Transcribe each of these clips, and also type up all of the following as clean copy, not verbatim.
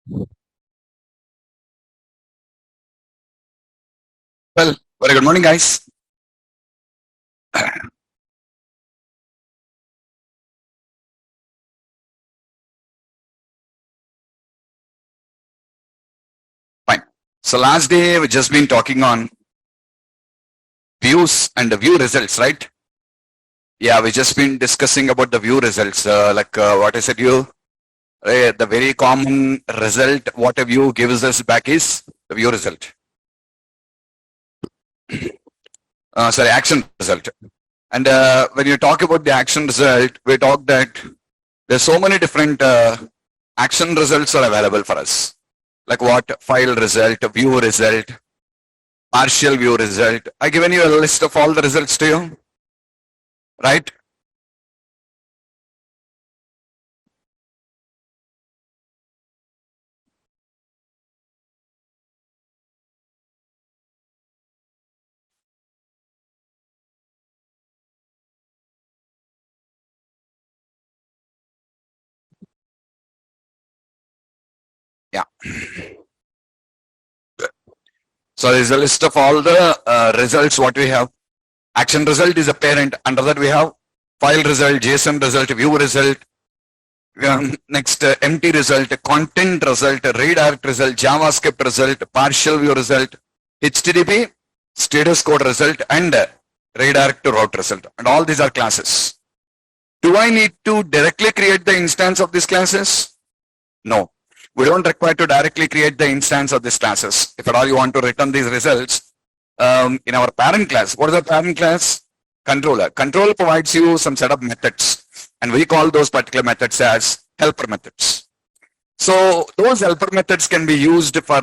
Well, very good morning, guys. Fine. So last day we just been talking on views and the view results, right? Yeah, we just been discussing about the view results. What I said you, the very common result what a view gives us back is the view result. Sorry, action result. And when you talk about the action result, we talk that there's so many different action results are available for us. Like what? File result, view result, partial view result. I given you a list of all the results to you, right? Yeah. So there's a list of all the results what we have. Action result is a parent. Under that we have file result, JSON result, view result. Next empty result, content result, redirect result, JavaScript result, partial view result, HTTP status code result, and redirect to route result. And all these are classes. Do I need to directly create the instance of these classes? No. We don't require to directly create the instance of these classes. If at all you want to return these results, in our parent class, what is the parent class? Controller. Controller provides you some set of methods, and we call those particular methods as helper methods. So those helper methods can be used for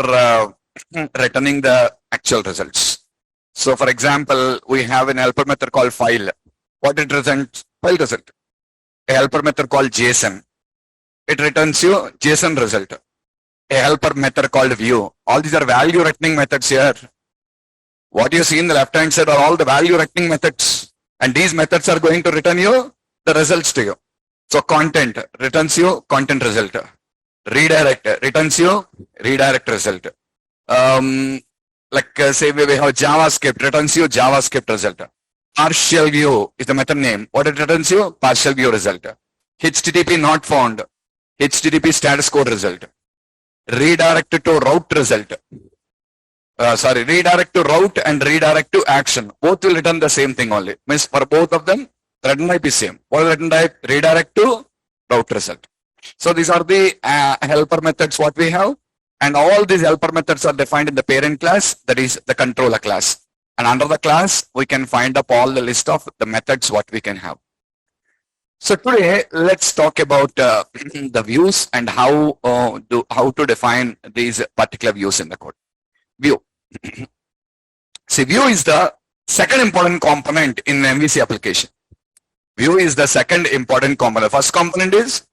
returning the actual results. So for example, we have an helper method called file. What it returns? File result. A helper method called JSON. It returns you JSON result. A helper method called view. All these are value returning methods here. What you see in the left hand side are all the value returning methods. And these methods are going to return you the results to you. So content returns you content result. Redirect returns you redirect result. Say we have JavaScript returns you JavaScript result. Partial view is the method name. What it returns you? Partial view result. HTTP not found. HTTP status code result. Redirect to route result. Redirect to route and redirect to action. Both will return the same thing only. Means for both of them, the return type is same. What is the return type? Redirect to route result. So these are the helper methods what we have. And all these helper methods are defined in the parent class, that is the controller class. And under the class, we can find up all the list of the methods what we can have. So today, let's talk about the views and how to define these particular views in the code. View. See, view is the second important component in MVC application. View is the second important component. First component is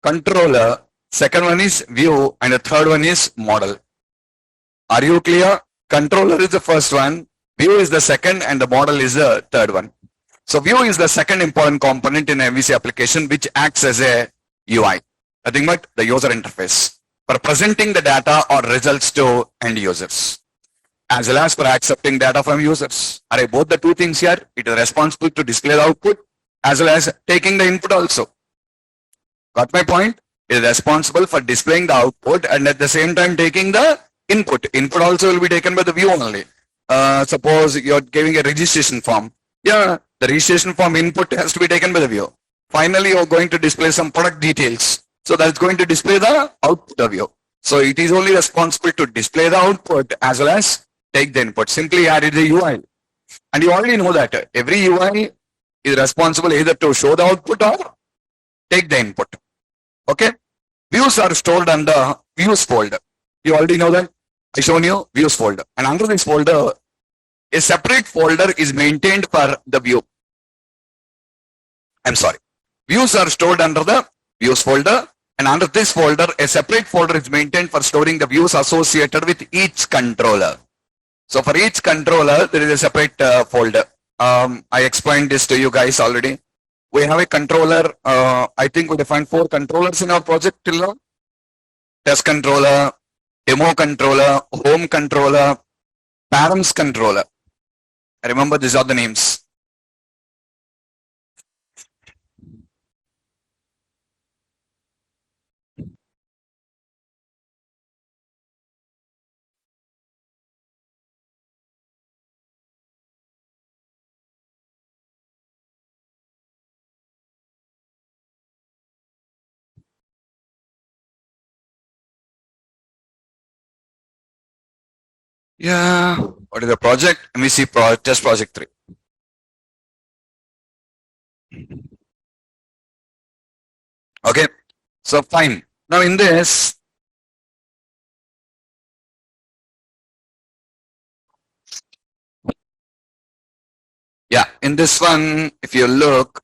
controller, second one is view, and the third one is model. Are you clear? Controller is the first one, view is the second, and the model is the third one. So view is the second important component in MVC application, which acts as a UI, nothing but the user interface for presenting the data or results to end users, as well as for accepting data from users. Are both the two things here? It is responsible to display the output as well as taking the input also. Got my point? It is responsible for displaying the output and at the same time taking the input. Input also will be taken by the view only. Suppose you're giving a registration form. Yeah, the registration form input has to be taken by the view. Finally, you're going to display some product details. So that's going to display the output of view. So it is only responsible to display the output as well as take the input. Simply add the UI. And you already know that every UI is responsible either to show the output or take the input. Okay? Views are stored under views folder. You already know that. I shown you views folder. And under this folder, a separate folder is maintained for the view. I'm sorry. Views are stored under the views folder. And under this folder, a separate folder is maintained for storing the views associated with each controller. So for each controller, there is a separate folder. I explained this to you guys already. We have a controller. I think we defined 4 controllers in our project till now. test controller, demo controller, home controller, params controller. Remember, these are the names. Yeah. What is the project? MEC test project 3. Okay. So fine. Now in this, yeah, in this one, if you look,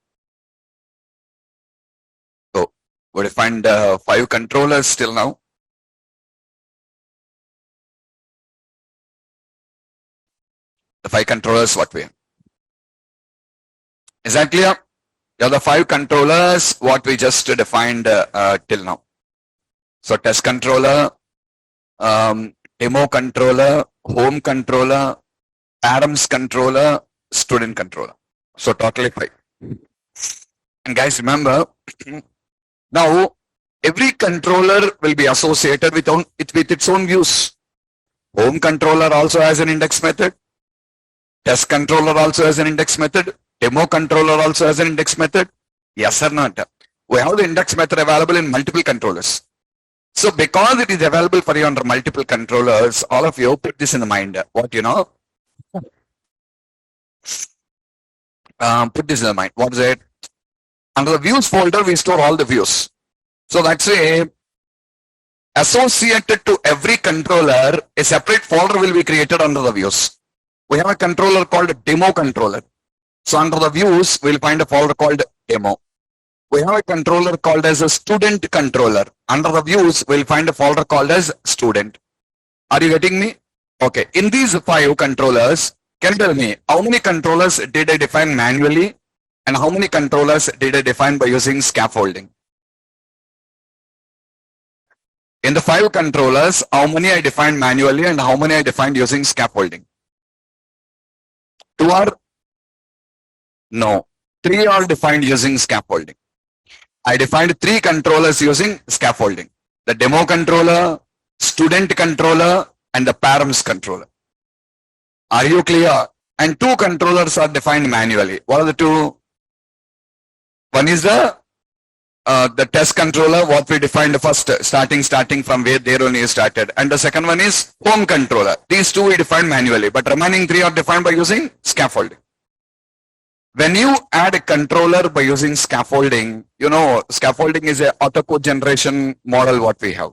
so we find 5 controllers till now. The 5 controllers, what way? Is that clear? Yeah, the 5 controllers, what we just defined till now. So test controller, demo controller, home controller, params controller, student controller. So totally 5. And guys, remember, now every controller will be associated with its own views. Home controller also has an index method. Test controller also has an index method. Demo controller also has an index method. Yes or not? We have the index method available in multiple controllers. So because it is available for you under multiple controllers, all of you put this in the mind. What you know? Put this in the mind. What is it? Under the views folder, we store all the views. So that's why associated to every controller, a separate folder will be created under the views. We have a controller called demo controller. So under the views, we'll find a folder called demo. We have a controller called as a student controller. Under the views, we'll find a folder called as student. Are you getting me? Okay. In these 5 controllers, can you tell me how many controllers did I define manually and how many controllers did I define by using scaffolding? In the 5 controllers, how many I defined manually and how many I defined using scaffolding? 2 are? No. 3 are defined using scaffolding. I defined 3 controllers using scaffolding. The demo controller, student controller, and the params controller. Are you clear? And 2 controllers are defined manually. What are the 2? One is the test controller, what we defined first, starting from where there only started. And the second one is home controller. These 2 we defined manually, but remaining 3 are defined by using scaffolding. When you add a controller by using scaffolding, you know, scaffolding is a auto code generation model what we have.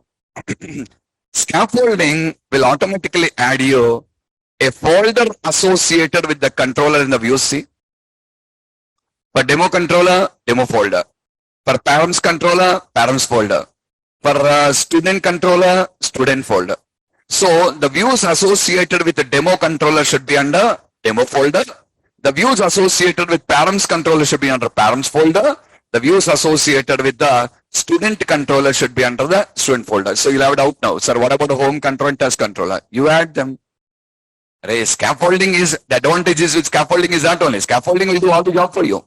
Scaffolding will automatically add you a folder associated with the controller in the view C. For demo controller, demo folder. For params controller, params folder. For student controller, student folder. So the views associated with the demo controller should be under demo folder. The views associated with params controller should be under params folder. The views associated with the student controller should be under the student folder. So you'll have a doubt now. Sir, what about the home control and test controller? You add them. Scaffolding is, the advantage is with scaffolding is that only. Scaffolding will do all the job for you.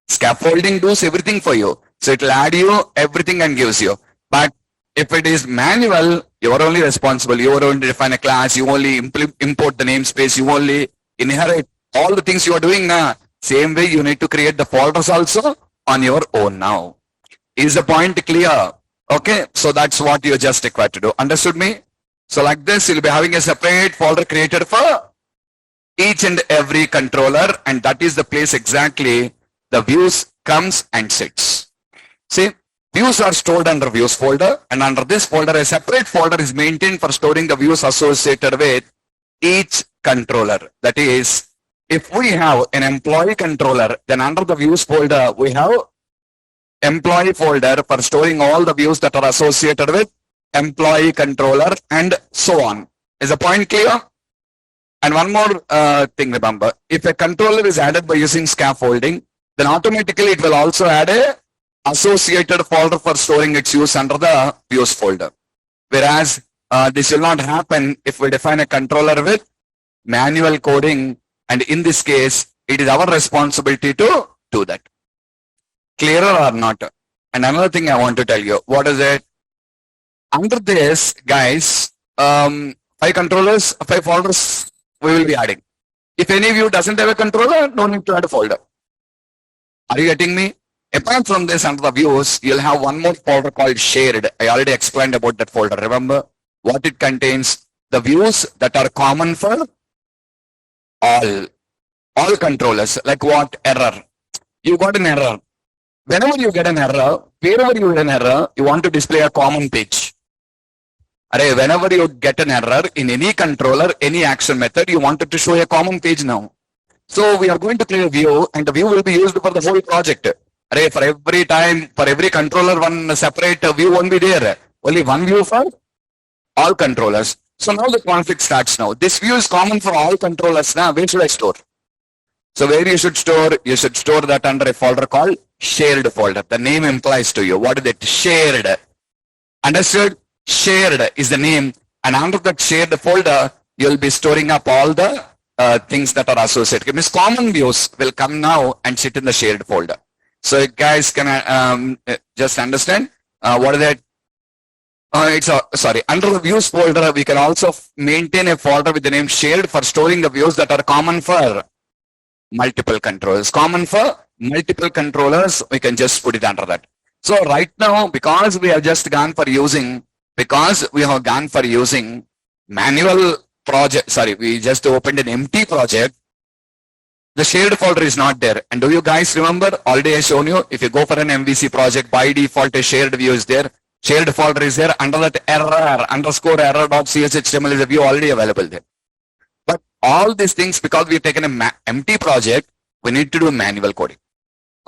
Scaffolding does everything for you. So it will add you everything and gives you. But if it is manual, you are only responsible. You are only define a class. You only import the namespace. You only inherit all the things you are doing now. Same way you need to create the folders also on your own now. Is the point clear? Okay. So that's what you just required to do. Understood me? So like this, you'll be having a separate folder created for each and every controller. And that is the place exactly the views comes and sits. See, views are stored under views folder, and under this folder, a separate folder is maintained for storing the views associated with each controller. That is, if we have an employee controller, then under the views folder, we have employee folder for storing all the views that are associated with employee controller and so on. Is the point clear? And one more thing, remember, if a controller is added by using scaffolding, then automatically it will also add a associated folder for storing its views under the views folder. Whereas this will not happen if we define a controller with manual coding, and in this case, it is our responsibility to do that. Clearer or not? And another thing I want to tell you, what is it? Under this, guys, 5 controllers, 5 folders we will be adding. If any of you doesn't have a controller, no need to add a folder. Are you getting me? Apart from this, under the views, you'll have one more folder called shared. I already explained about that folder. Remember what it contains? The views that are common for all controllers. Like what? Error. You got an error. Whenever you get an error, wherever you get an error, you want to display a common page. Whenever you get an error in any controller, any action method, you wanted to show a common page now. So we are going to create a view, and the view will be used for the whole project. For every time, for every controller, one separate view won't be there. Only one view for all controllers. So now the conflict starts now. This view is common for all controllers now. Where should I store? So where you should store? You should store that under a folder called shared folder. The name implies to you. What is it? Shared. Understood? Shared is the name. And under that shared folder, you'll be storing up all the things that are associated. Means common views will come now and sit in the shared folder. So you guys can just understand what is that? Under the views folder, we can also maintain a folder with the name shared for storing the views that are common for multiple controllers. Common for multiple controllers, we can just put it under that. So right now, because we have gone for using manual project, we just opened an empty project, the shared folder is not there. And do you guys remember, already I shown you, if you go for an MVC project, by default a shared view is there, shared folder is there, under that error_error.cshtml is a view already available there. But all these things, because we've taken an empty project, we need to do manual coding.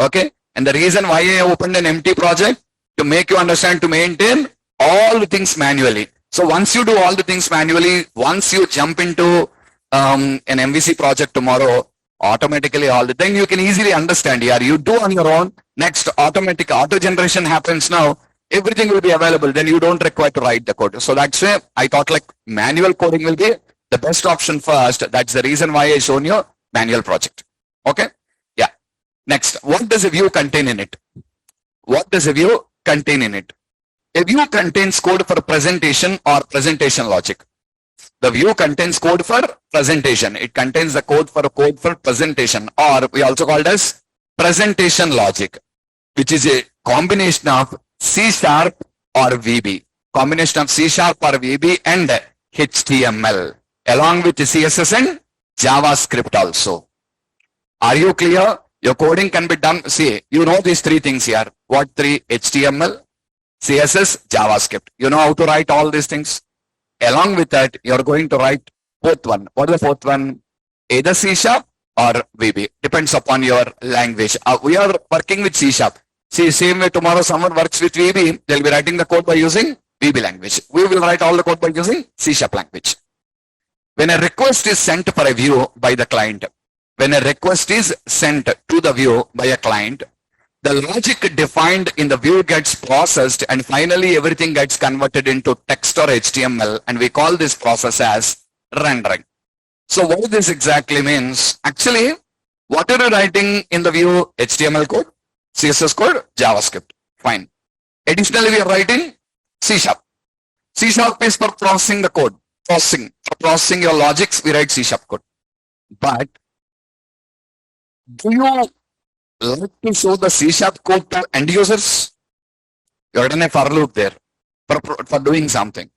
Okay? And the reason why I opened an empty project, to make you understand, to maintain all the things manually. So once you do all the things manually, once you jump into an MVC project tomorrow, automatically then you can easily understand here. You do on your own, next automatic auto generation happens now, everything will be available, then you don't require to write the code. So that's why I thought like manual coding will be the best option first. That's the reason why I shown you manual project. Okay? Yeah. Next, what does a view contain in it? What does a view contain in it? A view contains code for presentation or presentation logic. The view contains code for presentation. It contains the code for presentation, or we also call it as presentation logic, which is a combination of C# or VB. Combination of C# or VB and HTML, along with CSS and JavaScript also. Are you clear? Your coding can be done. See, you know these 3 things here. What 3? HTML, CSS, JavaScript. You know how to write all these things. Along with that, you're going to write fourth one. What is the fourth one? Either C# or VB. Depends upon your language. We are working with C#. See, same way tomorrow someone works with VB, they'll be writing the code by using VB language. We will write all the code by using C# language. When a request is sent for a view by the client, when a request is sent to the view by a client, the logic defined in the view gets processed, and finally everything gets converted into text or HTML, and we call this process as rendering. So what this exactly means? Actually, what are you writing in the view? HTML code, CSS code, JavaScript. Fine. Additionally, we are writing C#. C# is for processing the code. For processing your logics, we write C# code. But do you like to show the C# code to end users? You're in a for loop there for doing something.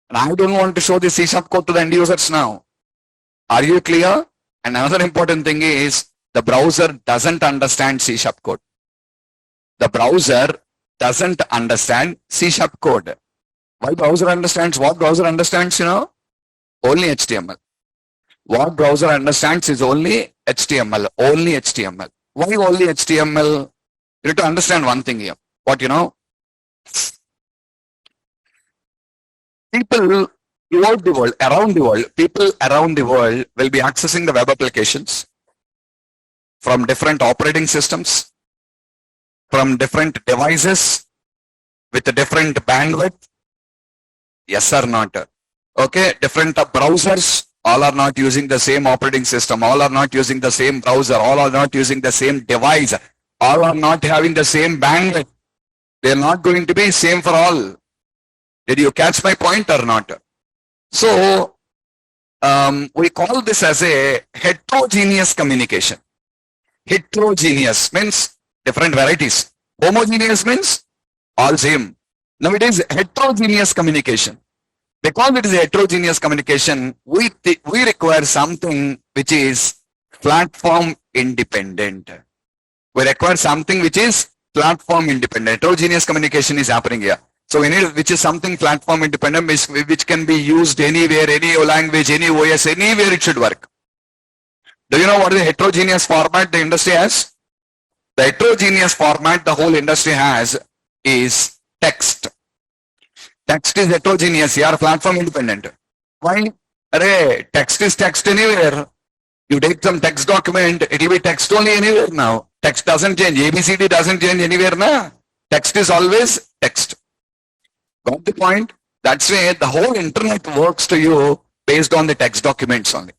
And I don't want to show the C# code to the end users now. Are you clear? And another important thing is the browser doesn't understand C# code. The browser doesn't understand C# code. Why browser understands? What browser understands, Only HTML. What browser understands is only HTML. Only HTML. Why only HTML? You need to understand one thing here. What people throughout the world, people around the world will be accessing the web applications from different operating systems, from different devices with a different bandwidth. Yes or not? Okay, different browsers, all are not using the same operating system, all are not using the same browser, all are not using the same device, all are not having the same bandwidth. They are not going to be same for all. Did you catch my point or not? So, we call this as a heterogeneous communication. Heterogeneous means different varieties. Homogeneous means all same. Now it is heterogeneous communication. Because it is a heterogeneous communication, we require something which is platform independent. We require something which is platform independent. Heterogeneous communication is happening here. So we need which is something platform independent, which can be used anywhere, any language, any OS, anywhere it should work. Do you know what is the heterogeneous format the industry has? The heterogeneous format the whole industry has is text. Text is heterogeneous, you are platform independent. Why? Array, text is text anywhere. You take some text document, it will be text only anywhere now. Text doesn't change, ABCD doesn't change anywhere now. Text is always text. Got the point? That's why the whole internet works to you based on the text documents only.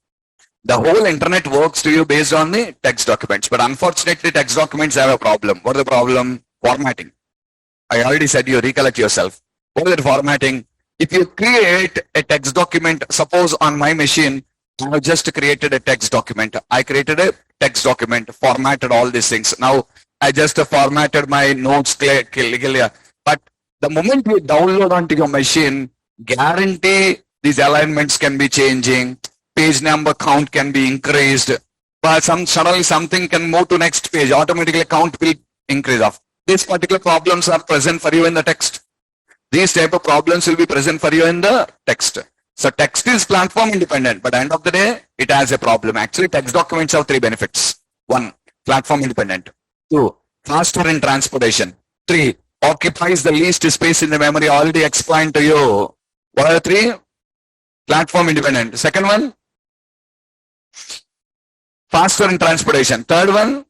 The whole internet works to you based on the text documents. But unfortunately, text documents have a problem. What is the problem? Formatting. I already said you recollect yourself. What is the formatting? If you create a text document, suppose on my machine, I have just created a text document. I created a text document, formatted all these things. Now, I just formatted my notes clearly. But the moment you download onto your machine, guarantee these alignments can be changing, page number count can be increased, but suddenly something can move to next page, automatically count will increase off. These particular problems are present for you in the text. These type of problems will be present for you in the text. So text is platform independent, but at the end of the day, it has a problem. Actually, text documents have 3 benefits. 1, platform independent. 2, faster in transportation. 3, occupies the least space in the memory. Already explained to you. What are the 3? Platform independent. Second one, faster in transportation. Third one,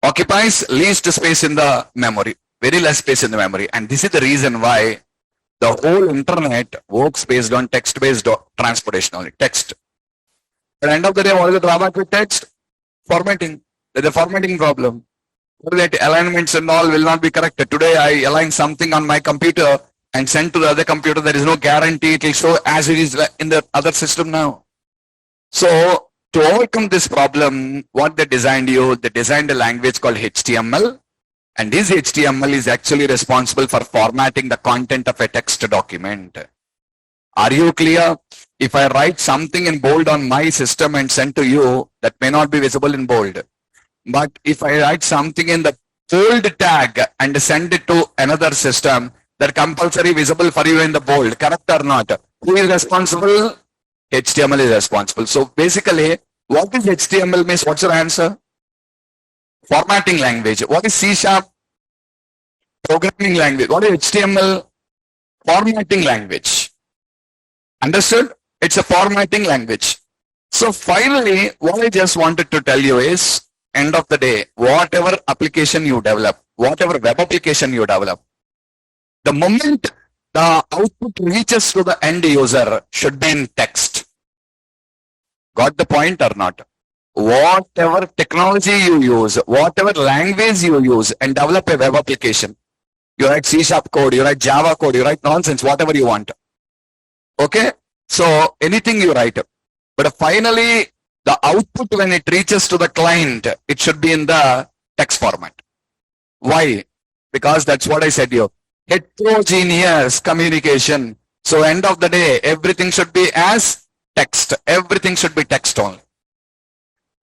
occupies least space in the memory. Very less space in the memory. And this is the reason why the whole internet works based on text-based transportation only. Text. At the end of the day, what is the drawback with text? Formatting. There's a formatting problem. That alignments and all will not be corrected. Today, I align something on my computer and send to the other computer. There is no guarantee it will show as it is in the other system now. So, to overcome this problem, what they designed a language called HTML. And this HTML is actually responsible for formatting the content of a text document. Are you clear? If I write something in bold on my system and send to you, that may not be visible in bold. But if I write something in the bold tag and send it to another system, that compulsory visible for you in the bold, correct or not? Who is responsible? HTML is responsible. So basically, what is HTML means? What's your answer? Formatting language. What is C#? Programming language. What is HTML? Formatting language. Understood? It's a formatting language. So finally, what I just wanted to tell you is, end of the day, whatever application you develop, whatever web application you develop, the moment the output reaches to the end user should be in text. Got the point or not? Whatever technology you use, whatever language you use and develop a web application, you write C# code, you write Java code, you write nonsense, whatever you want. Okay? So anything you write. But finally, the output when it reaches to the client, it should be in the text format. Why? Because that's what I said to you. Heterogeneous communication. So end of the day, everything should be as text. Everything should be text only.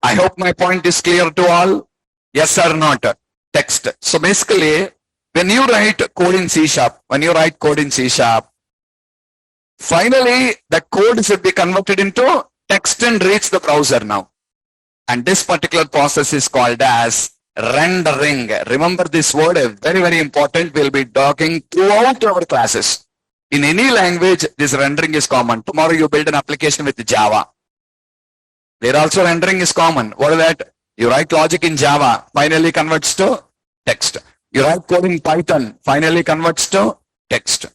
I hope my point is clear to all. Yes or not? Text. So basically, when you write code in C#, finally, the code should be converted into text and reach the browser now. And this particular process is called as rendering. Remember this word, very, very important. We'll be talking throughout our classes. In any language, this rendering is common. Tomorrow you build an application with Java. There also rendering is common. What is that? You write logic in Java, finally converts to text. You write code in Python, finally converts to text.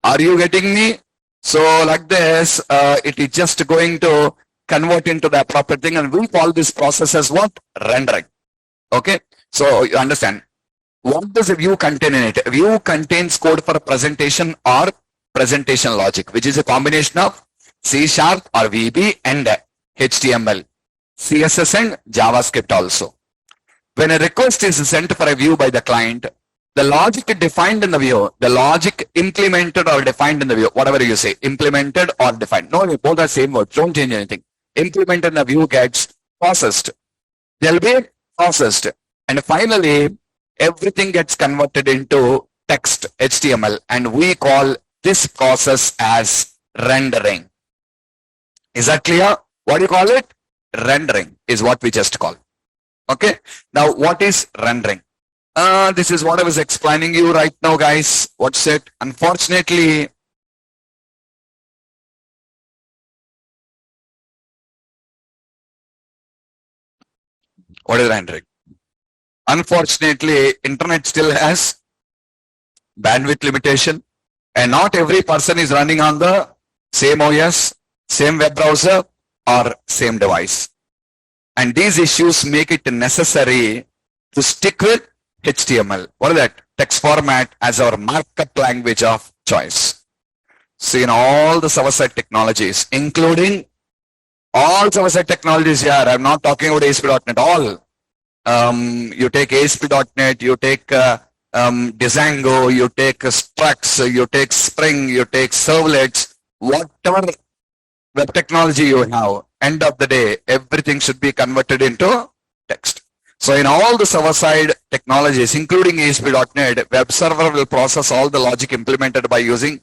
Are you getting me? So like this, it is just going to convert into the appropriate thing, and we call this process as what? Rendering. Okay. So you understand. What does a view contain in it? A view contains code for presentation or presentation logic, which is a combination of C# or VB and HTML, CSS and JavaScript also. When a request is sent for a view by the client, the logic defined in the view, the logic implemented or defined in the view, whatever you say, implemented or defined. No, both are same words. Don't change anything. Implemented in the view gets processed. They'll be processed. And finally, everything gets converted into text, HTML, and we call this process as rendering. Is that clear? What do you call it? Rendering is what we just call. Okay. Now, what is rendering? This is what I was explaining you right now, guys. What's it? Unfortunately, what is rendering? Unfortunately, internet still has bandwidth limitation, and not every person is running on the same OS, same web browser, or same device. And these issues make it necessary to stick with HTML. What is that? Text format as our markup language of choice. See, in all the server-side technologies, including all server-side technologies here, I'm not talking about ASP.NET, all. You take ASP.NET, you take Django, you take Struts, you take Spring, you take Servlets, whatever web technology you have, end of the day, everything should be converted into text. So in all the server-side technologies, including ASP.NET, web server will process all the logic implemented by using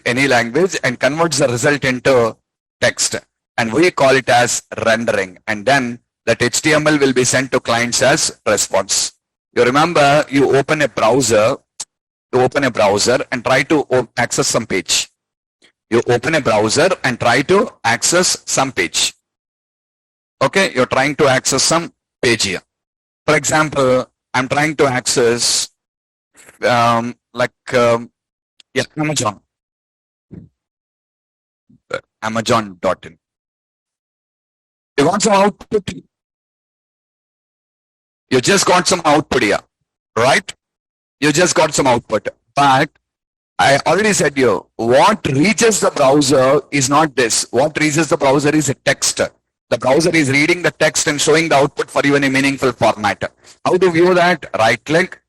any language and converts the result into text. And we call it as rendering. And then that HTML will be sent to clients as response. You remember, you open a browser and try to access some page. You open a browser and try to access some page. Okay, you're trying to access some page here. For example, I'm trying to access Amazon. Amazon.in. You got some output. You just got some output here, right? You just got some output. But I already said you, what reaches the browser is not this. What reaches the browser is a text. The browser is reading the text and showing the output for you in a meaningful format. How to view that? Right click.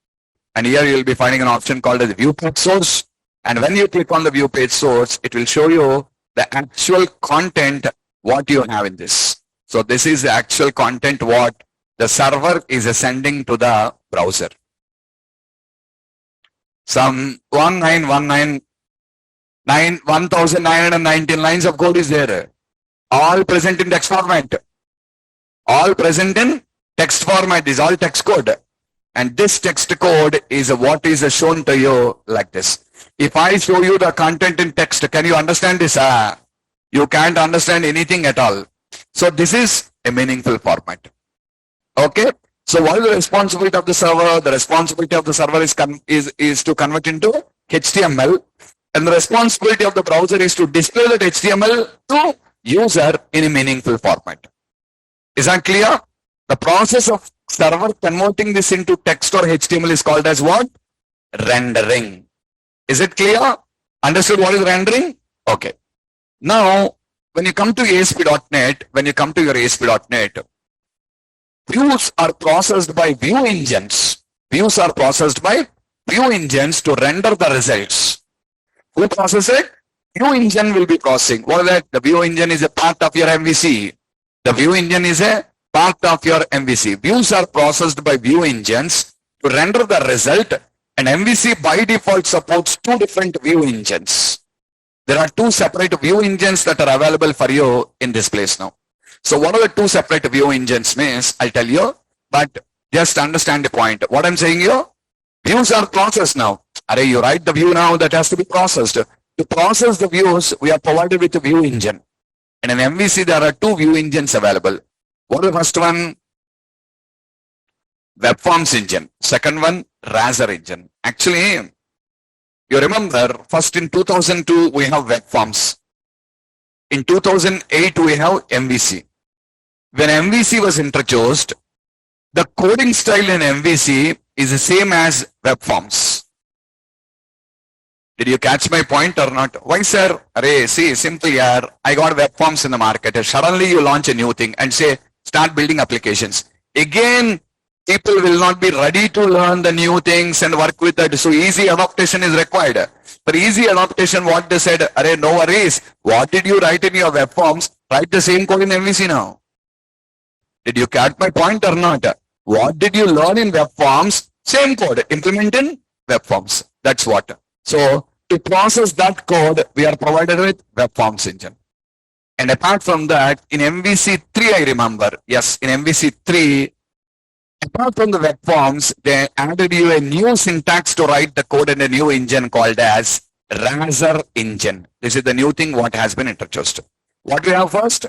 And here you will be finding an option called as view page source. And when you click on the view page source, it will show you the actual content what you have in this. So this is the actual content what the server is sending to the browser. Some 1919 lines of code is there. All present in text format. All present in text format is all text code. And this text code is what is shown to you like this. If I show you the content in text, can you understand this? You can't understand anything at all. So this is a meaningful format. Okay. So what is the responsibility of the server? The responsibility of the server is to convert into HTML. And the responsibility of the browser is to display that HTML to user in a meaningful format. Is that clear? The process of server converting this into text or HTML is called as what? Rendering. Is it clear? Understood what is rendering? Okay. Now, when you come to ASP.NET, views are processed by view engines. Views are processed by view engines to render the results. Who process it? View engine will be processing. What is that? The view engine is a part of your MVC. The view engine is a part of your MVC. Views are processed by view engines to render the result, and MVC by default supports two different view engines. There are two separate view engines that are available for you in this place now. So what are the two separate view engines means? I'll tell you, but just understand the point. What I'm saying here, views are processed now. Array, you write the view now that has to be processed. To process the views, we are provided with a view engine. And in MVC, there are two view engines available. What is the first one? Web Forms engine. Second one, Razor engine. Actually, You remember, first in 2002, we have web forms. In 2008, we have MVC. When MVC was introduced, the coding style in MVC is the same as web forms. Did you catch my point or not? Why, sir? Array, see, simple here. I got web forms in the market. Suddenly you launch a new thing and say, start building applications. Again, people will not be ready to learn the new things and work with it. So easy adaptation is required. For easy adaptation, what they said, array, no worries. What did you write in your web forms? Write the same code in MVC now. Did you catch my point or not? What did you learn in web forms? Same code. Implement in web forms. That's what. So to process that code, we are provided with web forms engine. And apart from that, in MVC 3, I remember, yes, in MVC 3, apart from the web forms, they added you a new syntax to write the code in a new engine called as Razor engine. This is the new thing what has been introduced. What we have first?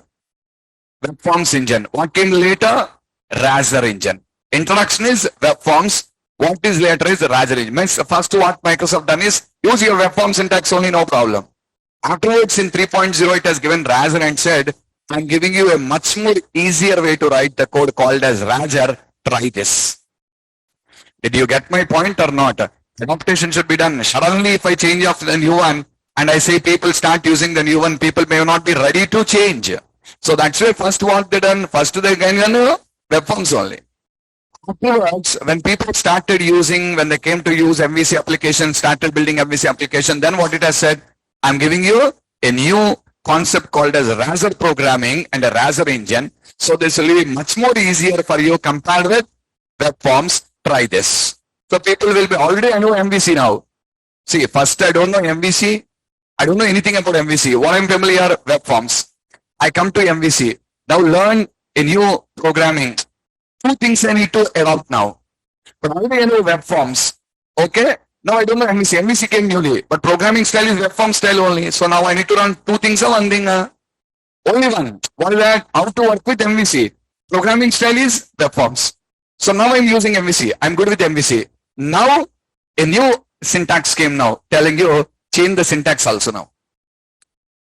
Web forms engine. What came later? Razor engine. Introduction is web forms. What is later is Razor engine. Means first what Microsoft done is use your web form syntax only, no problem. Afterwards in 3.0 it has given Razor and said, I'm giving you a much more easier way to write the code called as Razor. Try this. Did you get my point or not? Adaptation should be done. Suddenly if I change off the new one and I say people start using the new one, people may not be ready to change. So that's why first what they done, first they can web forms only. Afterwards, when people started using, when they came to use MVC application, started building MVC application, then what it has said, I'm giving you a new concept called as Razor programming and a Razor engine. So this will be much more easier for you compared with web forms. Try this. So people will be already, I know MVC now. See, first I don't know MVC. I don't know anything about MVC. What I'm familiar, web forms. I come to MVC. Now learn a new programming. Two things I need to adopt now. But already I know web forms. Okay. Now I don't know MVC. MVC came newly. But programming style is web form style only. So now I need to run two things or one thing. Only one. What is that? How to work with MVC. Programming style is web forms. So now I'm using MVC. I'm good with MVC. Now a new syntax came now. Telling you change the syntax also now.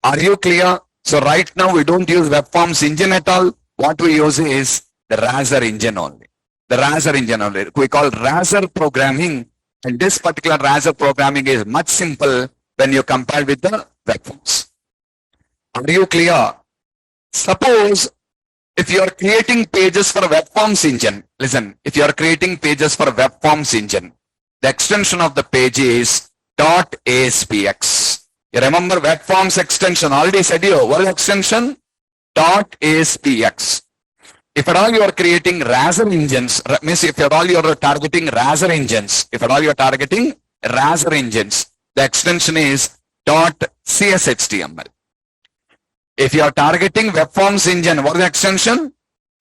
Are you clear? So right now we don't use web forms engine at all. What we use is the Razor engine only. The Razor engine only. We call Razor programming. And this particular Razor programming is much simple when you compare with the web forms. Are you clear? Suppose if you are creating pages for web forms engine, listen, if you are creating pages for web forms engine, the extension of the page is .aspx. You remember web forms extension, already said you, what is extension? .aspx. If at all you are creating Razor engines, means if at all you are targeting Razor engines, if at all you are targeting Razor engines, the extension is .cshtml. If you are targeting web forms engine, what is the extension?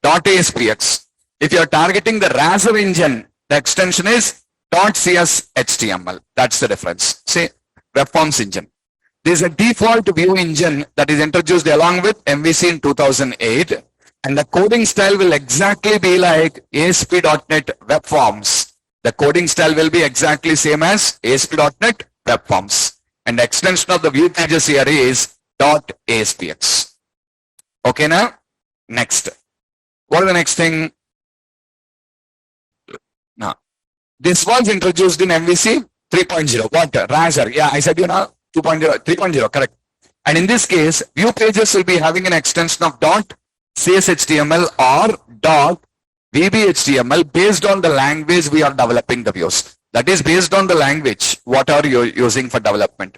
.aspx. If you are targeting the Razor engine, the extension is .cshtml. That's the difference. See, web forms engine. There is a default view engine that is introduced along with MVC in 2008. And the coding style will exactly be like ASP.NET Web Forms. The coding style will be exactly same as ASP.NET Web Forms. And the extension of the view pages here is .aspx. Okay now? Next. What is the next thing? Now, this was introduced in MVC 3.0. What? Razor. Yeah, I said 2.0, 3.0, correct. And in this case, view pages will be having an extension of .cshtml or .vbhtml based on the language we are developing the views. That is based on the language, what are you using for development.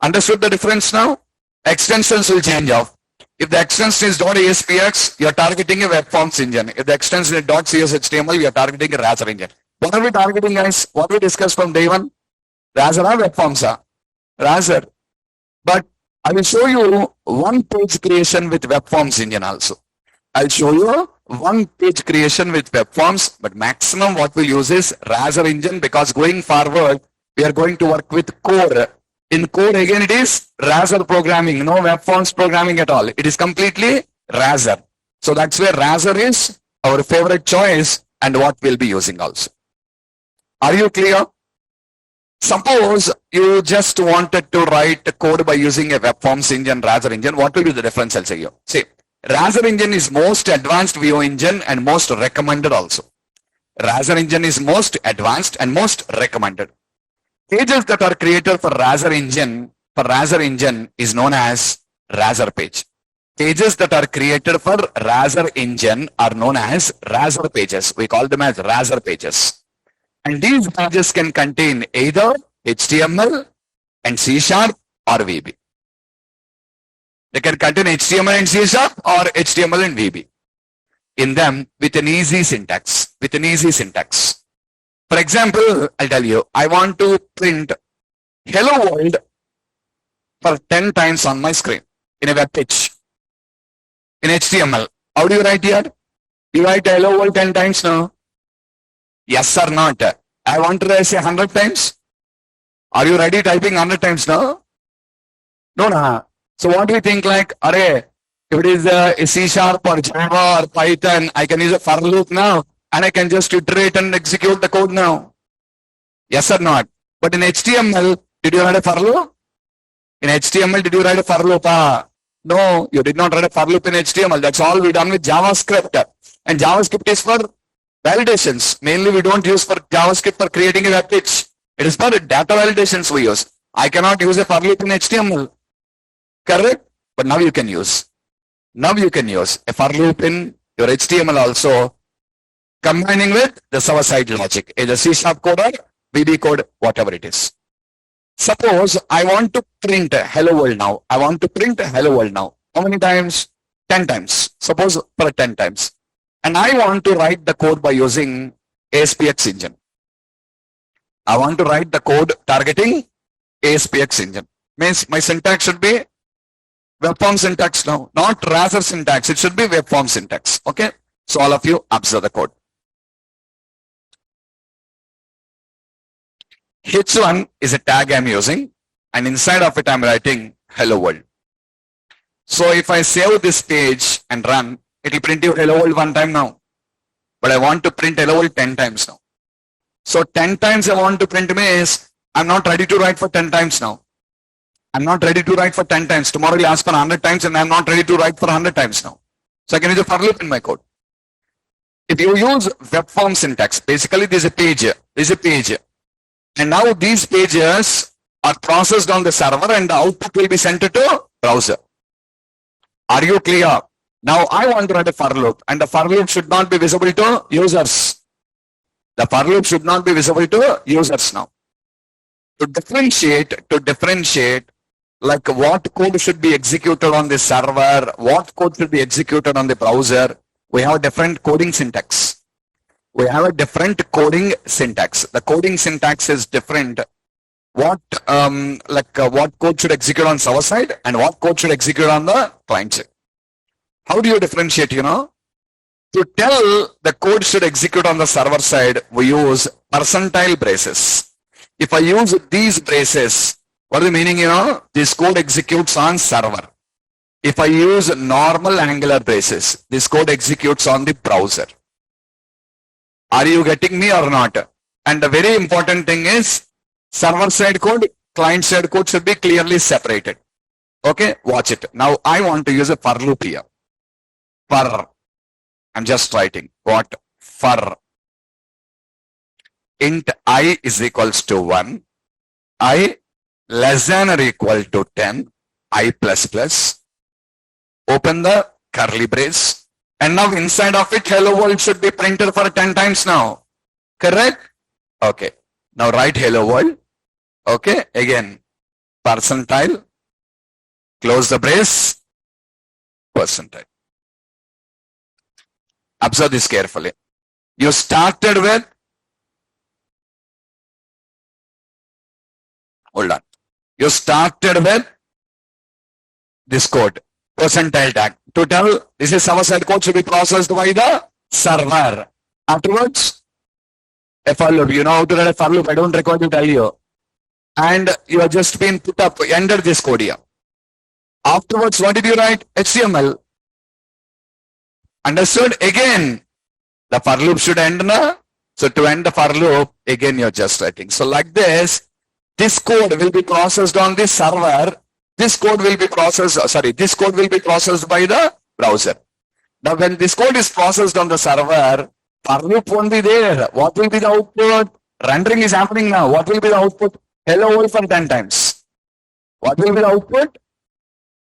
Understood the difference now? Extensions will change off. If the extension is .aspx, you are targeting a web forms engine. If the extension is .cshtml, you are targeting a Razor engine. What are we targeting, guys? What we discussed from day one? Razor or web forms? Razor. But I will show you one page creation with web forms engine also. I'll show you one page creation with web forms, but maximum what we'll use is Razor engine, because going forward, we are going to work with core. In core, again, it is Razor programming, no web forms programming at all. It is completely Razor. So that's where Razor is our favorite choice and what we'll be using also. Are you clear? Suppose you just wanted to write code by using a web forms engine, Razor engine. What will be the difference? I'll say you. See, Razor engine is most advanced VO engine and most recommended also. Razor engine is most advanced and most recommended. Pages that are created for Razor engine is known as Razor page. Pages that are created for Razor engine are known as Razor pages. We call them as Razor pages. And these pages can contain either HTML and C# or VB. They can contain HTML and C# or HTML and VB. In them with an easy syntax. For example, I'll tell you, I want to print hello world for 10 times on my screen in a web page. In HTML, how do you write here? You write hello world 10 times now? Yes or not? I want to say 100 times. Are you ready typing 100 times now? No. So what do you think like, array, if it is a C# or Java or Python, I can use a for loop now and I can just iterate and execute the code now. Yes or not? But in HTML, did you write a for loop? In HTML, did you write a for loop? No, you did not write a for loop in HTML. That's all we done with JavaScript. And JavaScript is for validations. Mainly we don't use for JavaScript for creating a web page. It is for data validations we use. I cannot use a for loop in HTML. Correct? But now you can use. A for loop in your HTML also, combining with the server-side logic, either C# code or VB code, whatever it is. Suppose I want to print hello world now. How many times? 10 times. Suppose for 10 times. And I want to write the code by using ASPX engine. I want to write the code targeting ASPX engine. Means my syntax should be web form syntax now, not Razor syntax. It should be web form syntax. Okay. So all of you observe the code. H1 is a tag I'm using, and inside of it I'm writing hello world. So if I save this page and run, it will print you hello world 1 time now. But I want to print hello world 10 times now. So 10 times I want to print means I'm not ready to write for 10 times now. Tomorrow you'll ask for 100 times and I'm not ready to write for 100 times now. So I can use a for loop in my code. If you use web form syntax, basically there's a page. And now these pages are processed on the server and the output will be sent to browser. Are you clear? Now I want to write a for loop, and the for loop should not be visible to users. now. To differentiate like what code should be executed on the server, what code should be executed on the browser, we have a different coding syntax. The coding syntax is different. What code should execute on server side and what code should execute on the client side. How do you differentiate, To tell the code should execute on the server side, we use percentile braces. If I use these braces, what is the meaning, this code executes on server. If I use normal angular braces, this code executes on the browser. Are you getting me or not? And the very important thing is, server side code, client side code should be clearly separated. Okay, watch it. Now I want to use a for loop here. For, I'm just writing what? For int I is equals to 1, I less than or equal to 10, I plus plus, open the curly brace, and now inside of it hello world should be printed for 10 times now. Correct? Okay. Now write hello world. Okay. Again, percentile, close the brace, percentile. Observe this carefully. You started with, hold on. You started with this code, percentile tag. To tell this is server side code should be processed by the server. Afterwards, a for loop. You know how to write a for loop. I don't require to tell you. And you have just been put up, enter this code here. Afterwards, what did you write? HTML. Understood? Again, the for loop should end now. So to end the for loop, again you're just writing. So like this, This code will be processed on the server. This code will be processed, this code will be processed by the browser. Now, when this code is processed on the server, for loop won't be there. What will be the output? Rendering is happening now. What will be the output? Hello world for 10 times. What will be the output?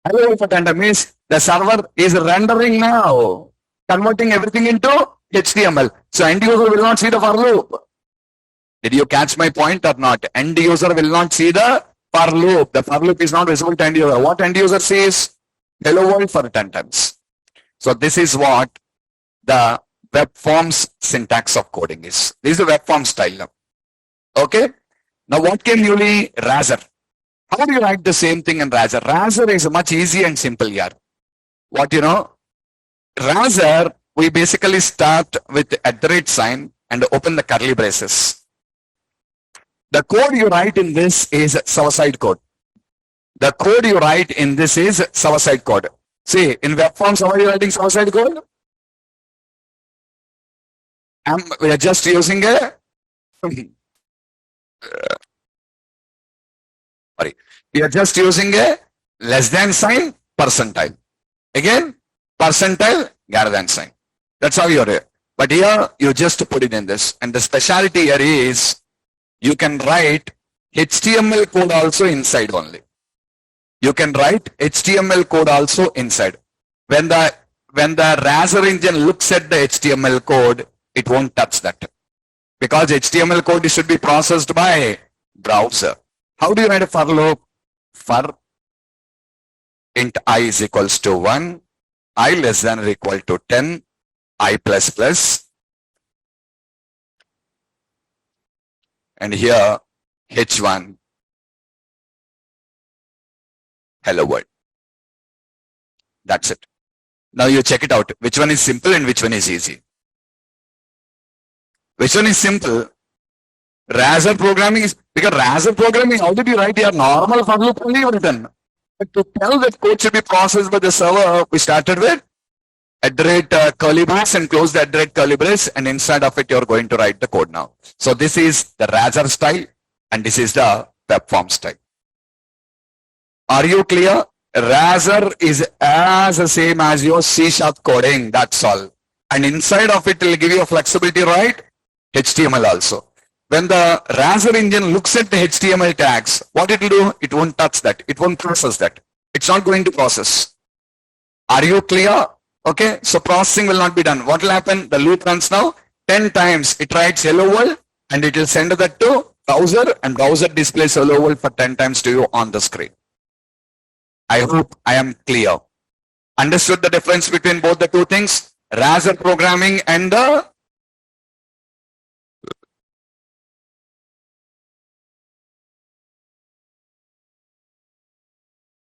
Hello world for 10 times means the server is rendering now, converting everything into HTML. So end user will not see the for loop. Did you catch my point or not? End user will not see the for loop. The for loop is not visible to end user. What end user sees? Hello world for 10 times. So this is what the web forms syntax of coding is. This is the web form style now. Okay. Now what came newly? Razor. How do you write the same thing in Razor? Razor is much easy and simple here. What you know? Razor, we basically start with the @ sign and open the curly braces. The code you write in this is server-side code. The code you write in this is server-side code. See, in web forms, how are you writing server-side code? We are just using a we are just using a less than sign, percentile. Again, percentile, greater than sign. That's how you're here. But here, you just put it in this. And the specialty here is, you can write HTML code also inside only. You can write HTML code also inside. When the Razor engine looks at the HTML code, it won't touch that. Because HTML code should be processed by browser. How do you write a for loop? For int I is equals to 1, I less than or equal to 10, I plus plus. And here, H1, hello world. That's it. Now you check it out. Which one is simple and which one is easy? Which one is simple? Razor programming is, because Razor programming, how did you write your normal for loop only written? But to tell that code should be processed by the server, we started with @ curly brace and close the @ curly brace, and inside of it, you're going to write the code now. So this is the Razor style and this is the web form style. Are you clear? Razor is as the same as your C# coding, that's all. And inside of it will give you a flexibility, right? HTML also. When the Razor engine looks at the HTML tags, what it will do? It won't touch that. It won't process that. It's not going to process. Are you clear? Okay, so processing will not be done. What will happen? The loop runs now 10 times. It writes hello world and it will send that to browser, and browser displays hello world for 10 times to you on the screen. I hope I am clear. Understood the difference between both the two things? Razor programming and the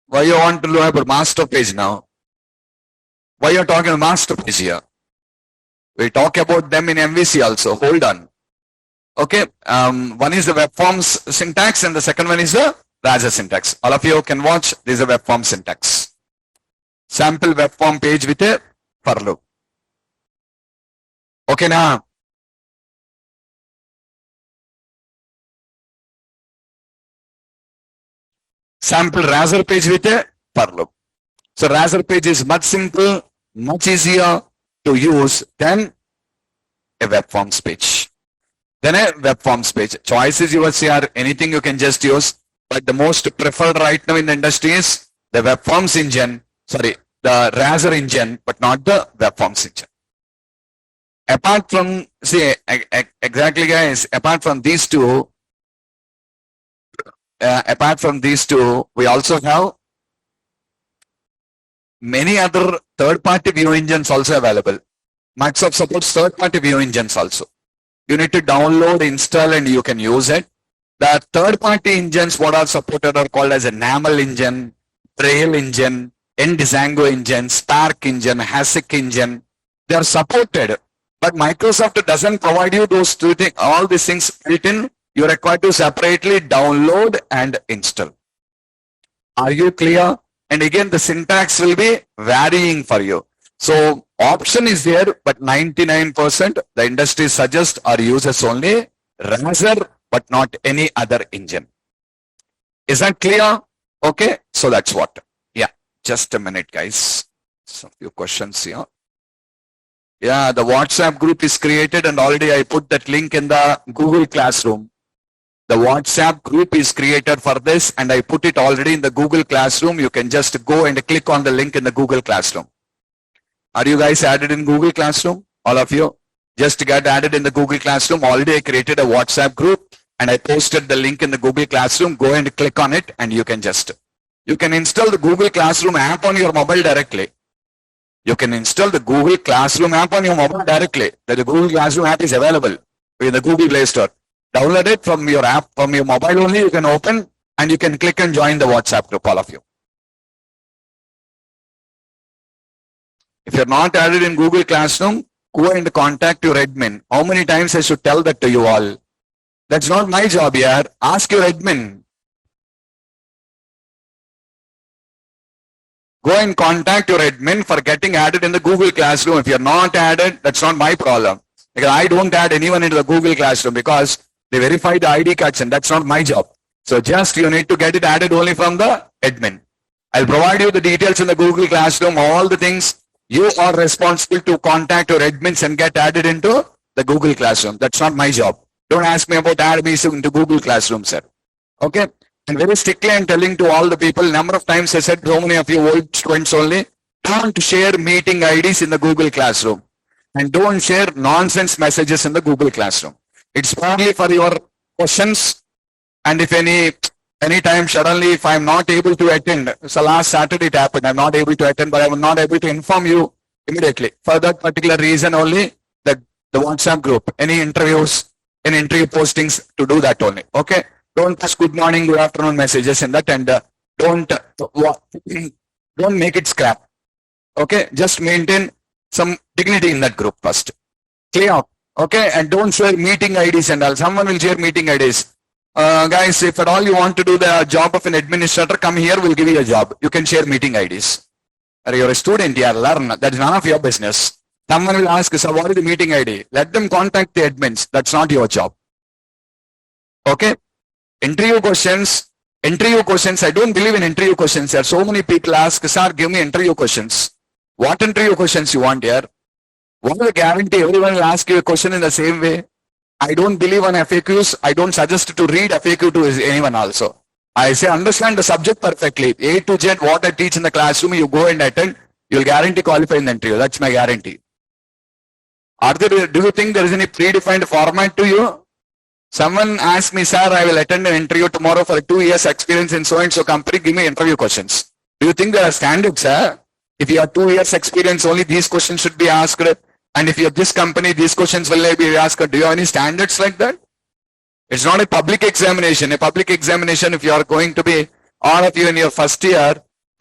why you want to have a master page now? Why you're talking about master page here? We talk about them in MVC also. Hold on. Okay. One is the web forms syntax and the second one is the Razor syntax. All of you can watch. This is a web form syntax. Sample web form page with a for loop. Okay now. Sample Razor page with a for loop. So Razor page is much simple, much easier to use than a web forms page. Then a web forms page. Choice is yours here. Anything you can just use. But the most preferred right now in the industry is the web forms engine. Sorry, the Razor engine, but not the web forms engine. Apart from, see, exactly guys, apart from these two, we also have many other third-party view engines also available. Microsoft supports third-party view engines also. You need to download, install, and you can use it. The third-party engines, what are supported, are called as a NAML engine, Braille engine, Django engine, Spark engine, Hasek engine. They are supported, but Microsoft doesn't provide you those two things, all these things built in. You are required to separately download and install. Are you clear? And again, the syntax will be varying for you. So option is there, but 99% the industry suggests or uses only Razor, but not any other engine. Is that clear? Okay, so that's what. Yeah, just a minute, guys. Some few questions here. Yeah, the WhatsApp group is created and already I put that link in the Google Classroom. The WhatsApp group is created for this and I put it already in the Google Classroom. You can just go and click on the link in the Google Classroom. Are you guys added in Google Classroom? All of you? Just get added in the Google Classroom. Already I created a WhatsApp group and I posted the link in the Google Classroom. Go and click on it and you can install the Google Classroom app on your mobile directly. You can install the Google Classroom app on your mobile directly. The Google Classroom app is available in the Google Play Store. Download it from your app, from your mobile only. You can open and you can click and join the WhatsApp group, all of you. If you're not added in Google Classroom, go and contact your admin. How many times I should tell that to you all? That's not my job here. Ask your admin. Go and contact your admin for getting added in the Google Classroom. If you're not added, that's not my problem. Because I don't add anyone into the Google Classroom because they verify the ID cards and that's not my job. So just you need to get it added only from the admin. I'll provide you the details in the Google Classroom, all the things. You are responsible to contact your admins and get added into the Google Classroom. That's not my job. Don't ask me about add me into Google Classroom, sir. Okay? And very strictly I'm telling to all the people, number of times I said, so many of you old students only, don't share meeting IDs in the Google Classroom. And don't share nonsense messages in the Google Classroom. It's only for your questions. And if any time suddenly if I'm not able to attend, so last Saturday it happened, I'm not able to attend, but I'm not able to inform you immediately. For that particular reason only, the WhatsApp group, any interviews, any interview postings, to do that only. Okay? Don't post good morning, good afternoon messages in that, and don't make it scrap. Okay? Just maintain some dignity in that group first. Clear? Okay? And don't share meeting IDs and all. Someone will share meeting IDs. Guys, if at all you want to do the job of an administrator, come here, we'll give you a job. You can share meeting IDs. Or you're a student here, learn. That's none of your business. Someone will ask, sir, what is the meeting ID? Let them contact the admins. That's not your job. Okay? Interview questions. I don't believe in interview questions. There are so many people ask, sir, give me interview questions. What interview questions you want here? What is the guarantee everyone will ask you a question in the same way? I don't believe on FAQs. I don't suggest to read FAQ to anyone also. I say understand the subject perfectly. A to Z, what I teach in the classroom, you go and attend, you'll guarantee qualify in the interview. That's my guarantee. Do you think there is any predefined format to you? Someone asked me, sir, I will attend an interview tomorrow for 2 years experience in so and so company. Give me interview questions. Do you think there are standards, sir? If you have 2 years experience, only these questions should be asked. And if you have this company, these questions will be asked. Do you have any standards like that? It's not a public examination. A public examination, if you are going to be, all of you in your first year,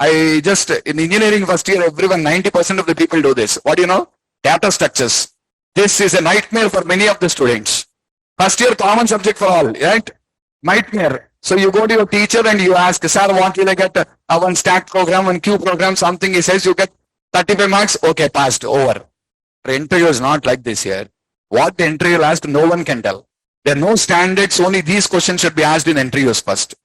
in engineering first year, everyone, 90% of the people do this. What do you know? Data structures. This is a nightmare for many of the students. First year common subject for all, right? Nightmare. So you go to your teacher and you ask, sir, what will I get? One stack program, one Q program, something. He says you get 35 marks. Okay, passed, over. The interview is not like this here. What the interview asked, no one can tell. There are no standards. Only these questions should be asked in interviews first.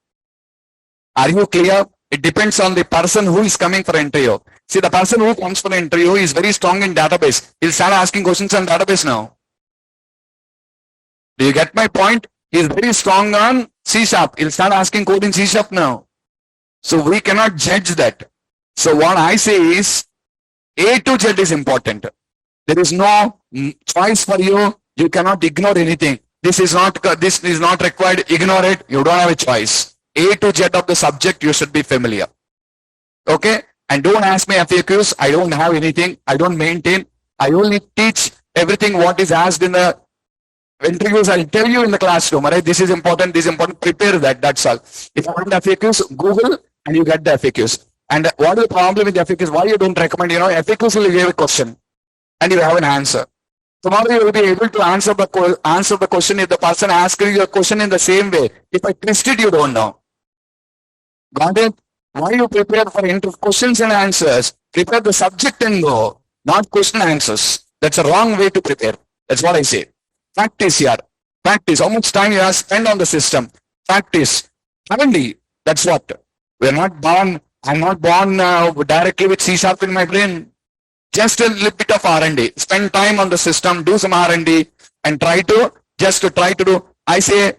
Are you clear? It depends on the person who is coming for interview. See, the person who comes for an interview is very strong in database. He'll start asking questions on database now. Do you get my point? He's very strong on C#. He'll start asking code in C# now. So we cannot judge that. So what I say is, A to Z is important. There is no choice for you. You cannot ignore anything. This is not required. Ignore it. You don't have a choice. A to Z of the subject, you should be familiar. Okay? And don't ask me FAQs. I don't have anything. I don't maintain. I only teach everything what is asked in the interviews. I'll tell you in the classroom. Right? This is important. This is important. Prepare that. That's all. If you want FAQs, Google and you get the FAQs. And what is the problem with the FAQs? Why you don't recommend? FAQs will give a question and you have an answer. Tomorrow you will be able to answer the question if the person asks you a question in the same way. If I twist it, you don't know. Got it? Why you prepare for questions and answers? Prepare the subject and go, not question answers. That's a wrong way to prepare. That's what I say. Practice here. Practice. How much time you have spent on the system? Practice. Suddenly, That's what. We're not born, I'm not born directly with C sharp in my brain. Just a little bit of R&D. Spend time on the system, do some R&D, and try to do. I say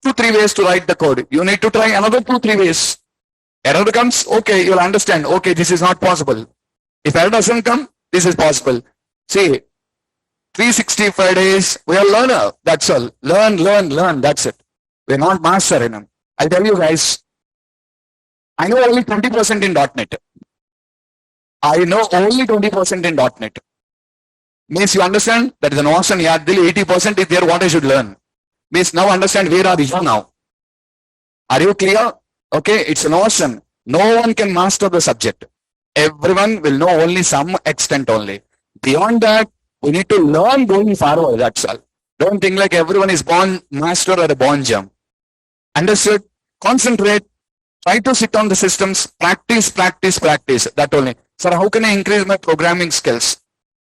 2-3 ways to write the code. You need to try another 2-3 ways. Error comes, okay, you'll understand. Okay, this is not possible. If error doesn't come, this is possible. See, 365 days, we are learner. That's all. Learn. That's it. We're not master in them. I'll tell you guys, I know only 20% in .NET. I know only 20% in .NET. Means you understand that is an option. Yeah, 80% is there. What I should learn. Means now understand where are you now. Are you clear? Okay, it's an option. No one can master the subject. Everyone will know only some extent only. Beyond that, we need to learn going forward. That's all. Don't think like everyone is born master or a born gem. Understood? Concentrate. Try to sit on the systems. Practice. That only. Sir, how can I increase my programming skills?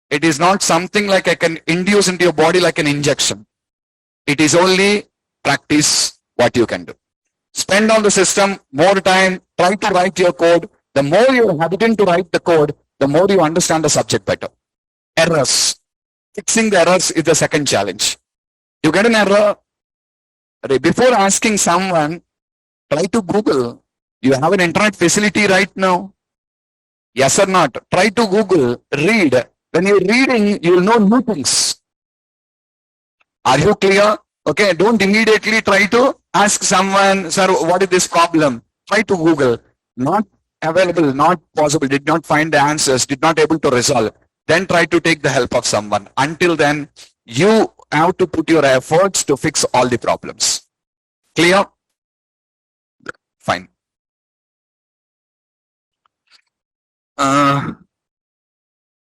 It is not something like I can induce into your body like an injection. It is only practice what you can do. Spend on the system more time. Try to write your code. The more you're habiting to write the code, the more you understand the subject better. Errors. Fixing the errors is the second challenge. You get an error. Before asking someone, try to Google. You have an internet facility right now. Yes or not? Try to Google, read. When you're reading, you'll know new things. Are you clear? Okay, don't immediately try to ask someone, sir, what is this problem? Try to Google. Not available, not possible, did not find the answers, did not able to resolve. Then try to take the help of someone. Until then, you have to put your efforts to fix all the problems. Clear? Fine.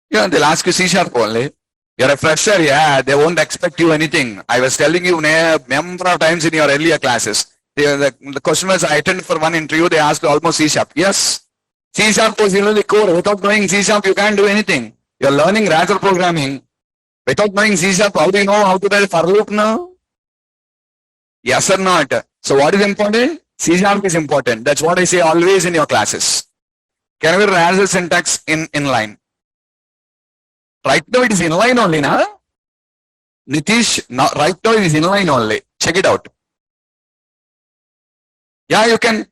Yeah, they'll ask you C sharp only. You're a fresher, yeah, they won't expect you anything. I was telling you a number of times in your earlier classes. The question was, I attended for one interview, they asked almost C sharp. Yes, C sharp was the core. Without knowing C sharp, you can't do anything. You're learning Razzle programming. Without knowing C sharp, how do you know how to write for loop now? Yes or not? So what is important? C sharp is important. That's what I say always in your classes. Can we Razzle syntax in inline? Right now it is inline only, na? Nitish, now, right now it is inline only. Check it out. Yeah, you can.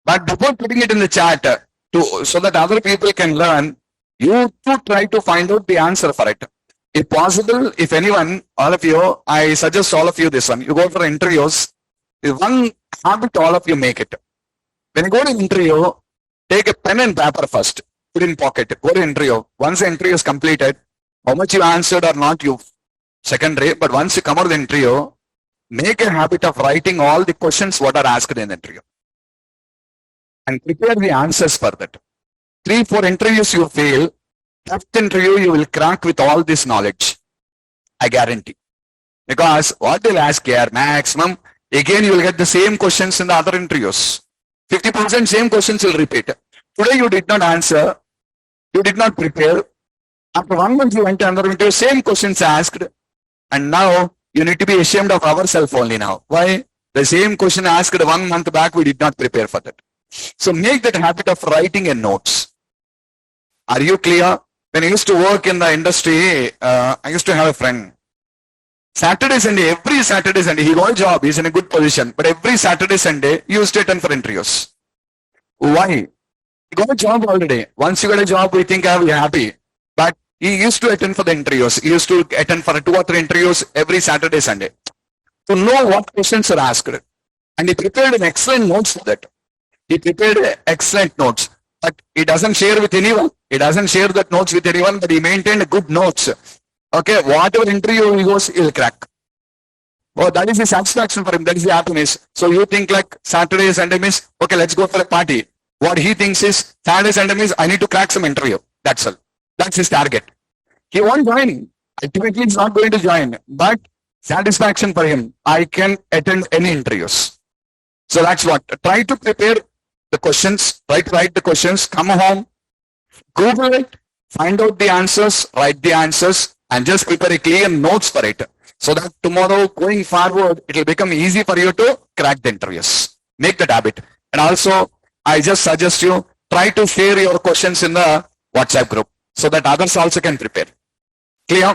But before putting it in the chat, so that other people can learn, you to try to find out the answer for it. If possible, if anyone, all of you, I suggest all of you this one. You go for interviews. One habit, all of you make it. When you go to interview, take a pen and paper first. Put in pocket. Go to interview. Once the interview is completed, how much you answered or not, you secondary. But once you come out of the interview, make a habit of writing all the questions what are asked in the interview. And prepare the answers for that. 3-4 interviews you fail. Fifth interview you will crack with all this knowledge. I guarantee. Because what they'll ask here, maximum, again you will get the same questions in the other interviews. 50% same questions will repeat. Today you did not answer. You did not prepare. After 1 month you went to another interview, same questions asked. And now you need to be ashamed of ourselves only now. Why? The same question asked 1 month back, we did not prepare for that. So make that habit of writing in notes. Are you clear? When I used to work in the industry, I used to have a friend. Saturday, Sunday, every Saturday, Sunday, he got a job, he's in a good position. But every Saturday, Sunday, he used to attend for interviews. Why? He got a job already. Once you get a job, we think we're happy. But he used to attend for the interviews. He used to attend for 2 or 3 interviews every Saturday, Sunday. To know what questions are asked. And he prepared an excellent notes for that. He prepared excellent notes. But he doesn't share with anyone. He doesn't share that notes with anyone, but he maintained good notes. Okay, whatever interview he goes, he'll crack. Oh, that is the satisfaction for him. That is the happiness. So you think like Saturday, Sunday means, okay, let's go for a party. What he thinks is, Saturday, Sunday means I need to crack some interview. That's all. That's his target. He won't join. Ultimately, he's not going to join. But satisfaction for him, I can attend any interviews. So that's what. Try to prepare the questions, try to write the questions, come home, Google it, find out the answers, write the answers, and just prepare a clear notes for it. So that tomorrow, going forward, it will become easy for you to crack the interviews. Make that habit. And also, I just suggest you try to share your questions in the WhatsApp group so that others also can prepare. Clear?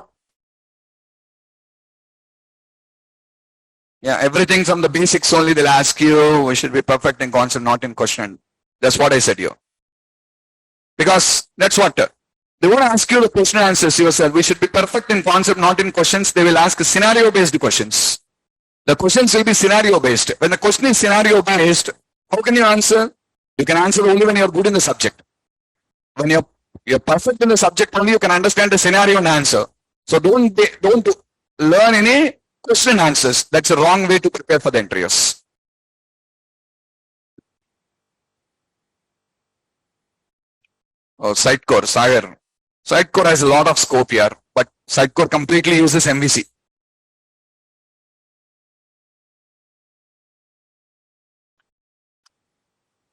Yeah, everything from the basics only they'll ask you. We should be perfect in concept, not in question. That's what I said here. Because that's what they won't ask you the question and answers yourself. We should be perfect in concept, not in questions. They will ask scenario based questions. The questions will be scenario based. When the question is scenario based, how can you answer? You can answer only when you're good in the subject. When you're perfect in the subject only, you can understand the scenario and answer. So don't learn any question and answers. That's a wrong way to prepare for the interviews. Oh, Sitecore, Sagar. Sitecore has a lot of scope here, but Sitecore completely uses MVC.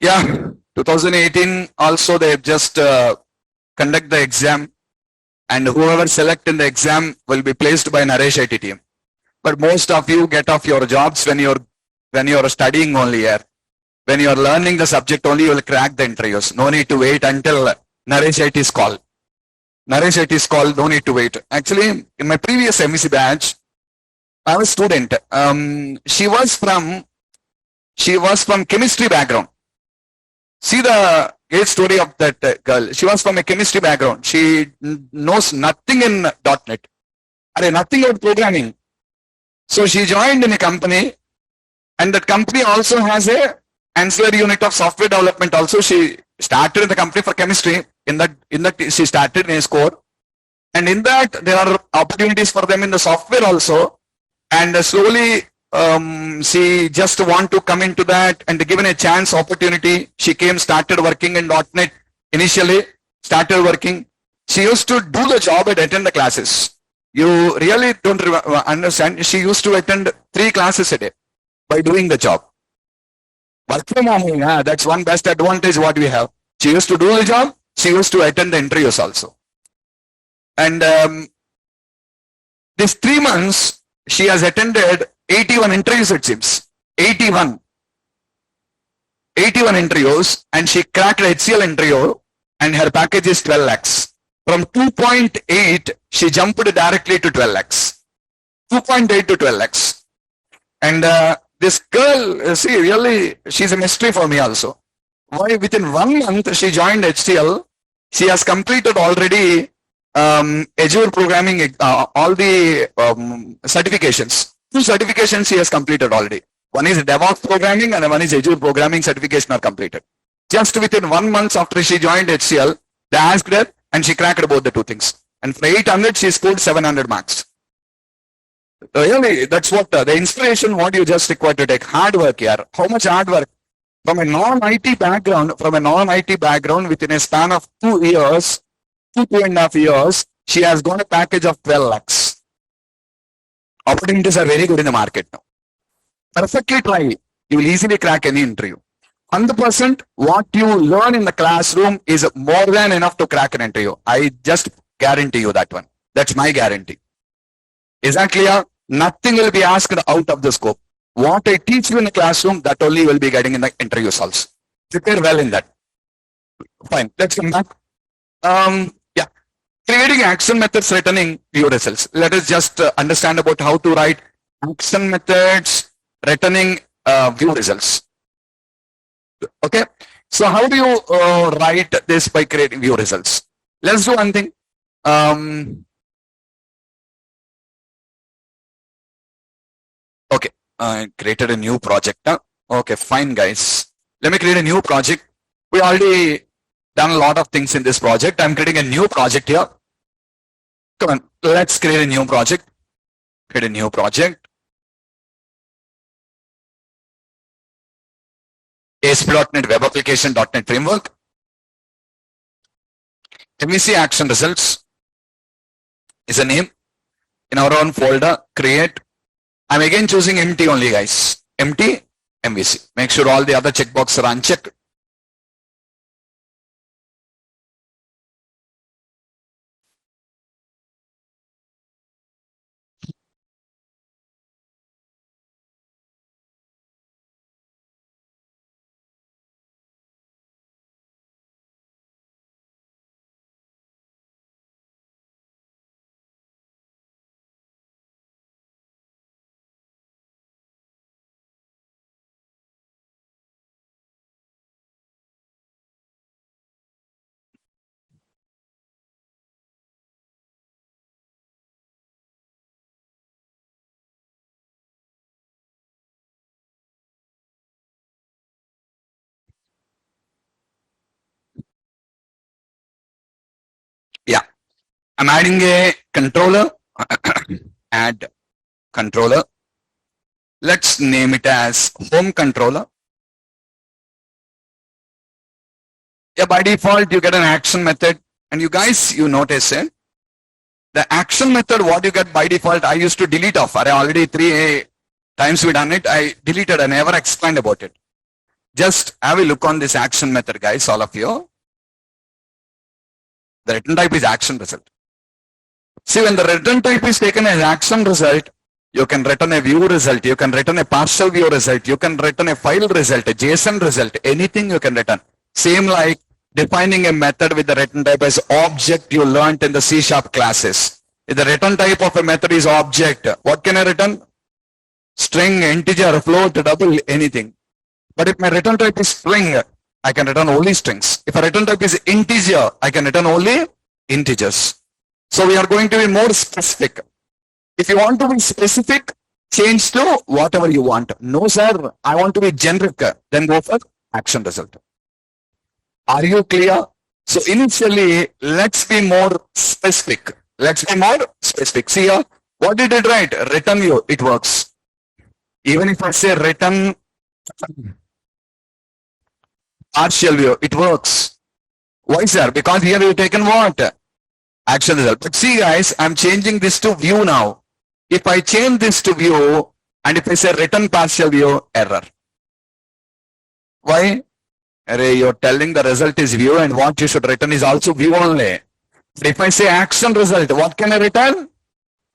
Yeah, 2018 also they've just conduct the exam, and whoever select in the exam will be placed by Naresh IT team. But most of you get off your jobs when you're studying only here. When you're learning the subject only, you will crack the interviews. No need to wait until Naresh IT is called. Naresh IT is called, no need to wait. Actually, in my previous MVC batch, I was a student. She was from chemistry background. See the great story of that girl. She was from a chemistry background. She knows nothing in .NET. Nothing about programming. So she joined in a company, and that company also has a ancillary unit of software development. Also, she started in the company for chemistry. In that she started in a score, and in that there are opportunities for them in the software also. And slowly she just want to come into that, and given a chance opportunity, she started working in .NET initially, started working. She used to do the job and attend the classes. You really don't understand. She used to attend 3 classes a day by doing the job. Work from home, that's one best advantage what we have. She used to do the job. She used to attend the interviews also. And these 3 months, she has attended 81 interviews, it seems. 81 interviews, and she cracked the HCL interview, and her package is 12 lakhs. From 2.8, she jumped directly to 12 lakhs. 2.8 to 12 lakhs. And this girl, see, really, she's a mystery for me also. Why within 1 month she joined HCL, she has completed already Azure programming, all the certifications. 2 certifications she has completed already. One is DevOps programming and one is Azure programming certification are completed. Just within 1 month after she joined HCL, they asked her and she cracked both the 2 things. And for 800, she scored 700 marks. Really, that's what the inspiration, what you just required to take. Hard work here. How much hard work? From a non-IT background, within a span of 2 years, 2.5 years, she has got a package of 12 lakhs. Opportunities are very good in the market now. Perfectly try. You will easily crack any interview. 100% what you learn in the classroom is more than enough to crack an interview. I just guarantee you that one. That's my guarantee. Is that clear? Nothing will be asked out of the scope. What I teach you in the classroom, that only will be getting in the interviews also. Prepare well in that. Fine. Let's come back. Yeah. Creating action methods, returning view results. Let us just understand about how to write action methods, returning view results. Okay. So how do you write this by creating view results? Let's do one thing. Okay. I created a new project. Okay, fine, guys. Let me create a new project. We already done a lot of things in this project. I'm creating a new project here. Come on, let's create a new project. Create a new project. ASP.NET Web Application.NET Framework. MVC Action Results is a name. In our own folder, create. I'm again choosing empty only, guys. Empty, MVC. Make sure all the other checkboxes are unchecked. I'm adding a controller. Add controller. Let's name it as home controller. Yeah, by default, you get an action method. And you guys, you notice it. The action method, what you get by default, I used to delete off. I already 3 times we done it. I deleted. I never explained about it. Just have a look on this action method, guys, all of you. The return type is action result. See, when the return type is taken as action result, you can return a view result, you can return a partial view result, you can return a file result, a JSON result, anything you can return. Same like defining a method with the return type as object you learnt in the C# classes. If the return type of a method is object, what can I return? String, integer, float, double, anything. But if my return type is string, I can return only strings. If a return type is integer, I can return only integers. So we are going to be more specific. If you want to be specific, change to whatever you want. No, sir, I want to be generic. Then go for action result. Are you clear? So initially, let's be more specific. Let's be more specific. See here, what did it write? Return view, it works. Even if I say return partial view, it works. Why, sir? Because here you've taken what? Action result. But see, guys, I'm changing this to view now. If I change this to view, and if I say return partial view, error. Why? You're telling the result is view and what you should return is also view only. But if I say action result, what can I return?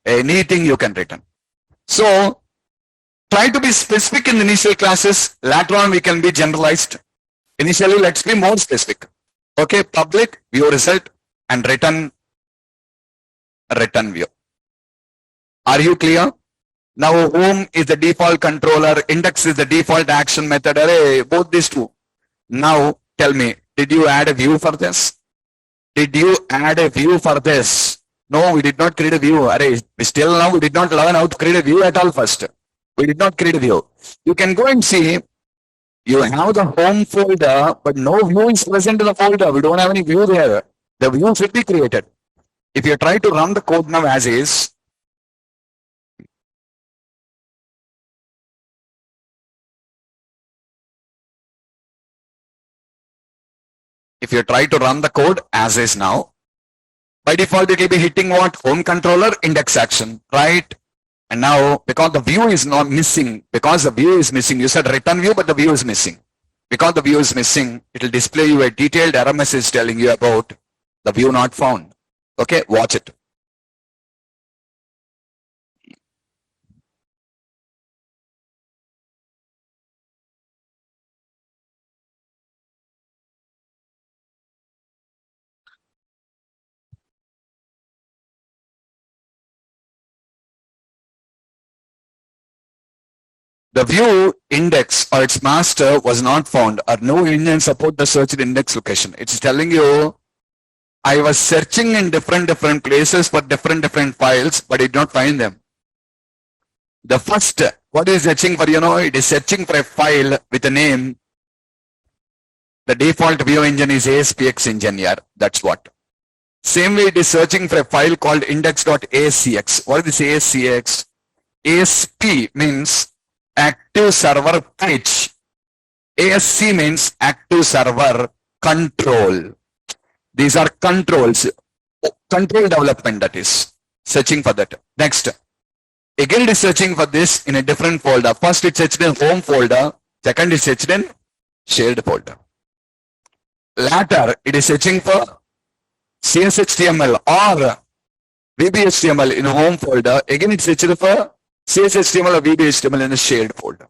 Anything you can return. So, try to be specific in the initial classes. Later on, we can be generalized. Initially, let's be more specific. Okay, public, view result, and return view. Are you clear? Now, home is the default controller, index is the default action method. Both these two. Now, tell me, did you add a view for this? Did you add a view for this? No, we did not create a view. Still now, we did not learn how to create a view at all first. We did not create a view. You can go and see, you have the home folder, but no view is present in the folder. We don't have any view there. The view should be created. If you try to run the code now as is, if you try to run the code as is now, by default it will be hitting what? Home controller index action, right? And now, because the view is not missing, you said return view, but the view is missing. Because the view is missing, it will display you a detailed error message telling you about the view not found. Okay, watch it. The view index or its master was not found, or no engine support the searched index location. It's telling you, I was searching in different places for different files, but I did not find them. The first, what is searching for? It is searching for a file with a name. The default view engine is ASPX engine here. That's what. Same way it is searching for a file called index.ascx. What is this ASCX? ASP means active server page. ASC means active server control. These are controls. Control development, that is. Searching for that. Next. Again it is searching for this in a different folder. First it searched in home folder. Second it searched in shared folder. Later it is searching for CSHTML or VBHTML in home folder. Again it searched for CSHTML or VBHTML in a shared folder.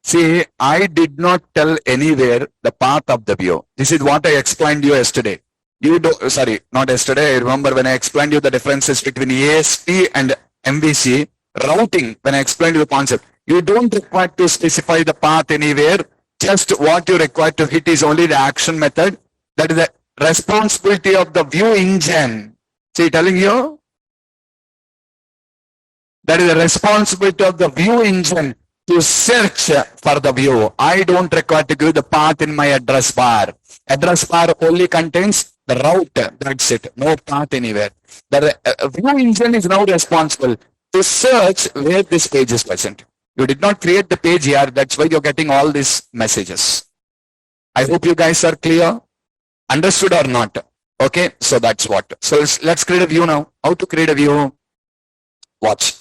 See, I did not tell anywhere the path of the view. This is what I explained to you yesterday. Not yesterday. I remember when I explained you the differences between ASP and MVC routing. When I explained you the concept, you don't require to specify the path anywhere. Just what you require to hit is only the action method. That is the responsibility of the view engine. See, telling you that is the responsibility of the view engine to search for the view. I don't require to give the path in my address bar. Address bar only contains The route, that's it. No path anywhere. The view engine is now responsible to search where this page is present. You did not create the page here. That's why you're getting all these messages. I hope you guys are clear. Understood or not? Okay, so that's what. So let's create a view now. How to create a view? Watch.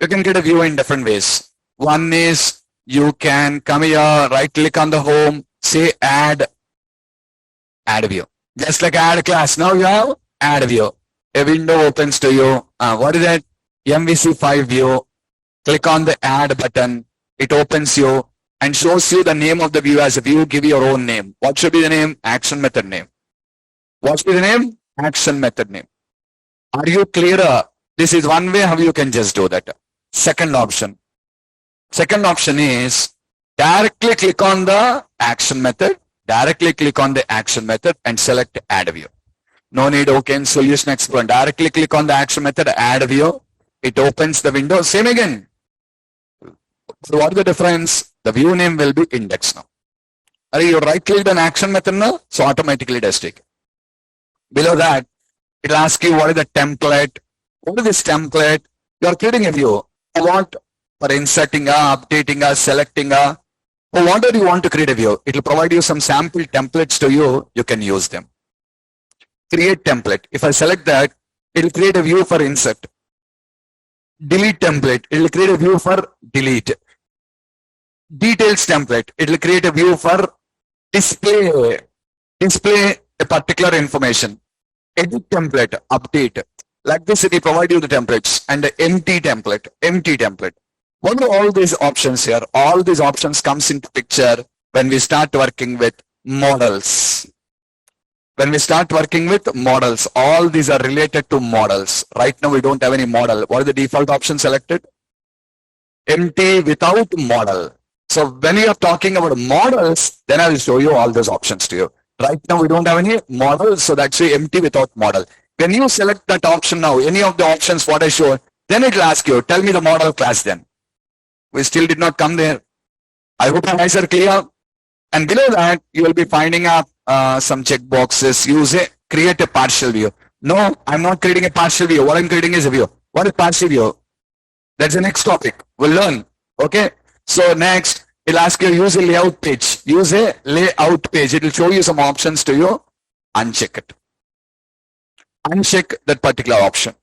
You can create a view in different ways. One is you can come here, right click on the home, say add view. Just like add class. Now you have add view. A window opens to you. What is that? MVC5 view. Click on the add button. It opens you and shows you the name of the view as a view. Give your own name. What should be the name? Action method name. What should be the name? Action method name. Are you clearer? This is one way how you can just do that. Second option. Second option is directly click on the action method. Directly click on the action method and select add view. No need okay solution explore. Directly click on the action method, add view. It opens the window. Same again. So what is the difference? The view name will be index now. Are you right clicked on action method now? So automatically it does take. Below that, it will ask you what is the template. What is this template? You are creating a view. You want for inserting updating selecting for whatever you want to create a view. It will provide you some sample templates to you. You can use them. Create template. If I select that, it will create a view for insert. Delete template. It will create a view for delete. Details template. It will create a view for display a particular information. Edit template. Update. Like this, it will provide you the templates and the empty template. What are all these options here? All these options comes into picture when we start working with models. When we start working with models, all these are related to models. Right now we don't have any model. What is the default option selected? Empty without model. So when you are talking about models, then I will show you all those options to you. Right now we don't have any model, so that's why empty without model. When you select that option now, any of the options what I showed, then it will ask you, tell me the model class then. We still did not come there. I hope you guys are clear. And below that, you will be finding up some check boxes. Create a partial view. No, I'm not creating a partial view. What I'm creating is a view. What is partial view? That's the next topic. We'll learn. Okay. So next, it'll ask you use a layout page. Use a layout page. It will show you some options to you. Uncheck it. Uncheck that particular option.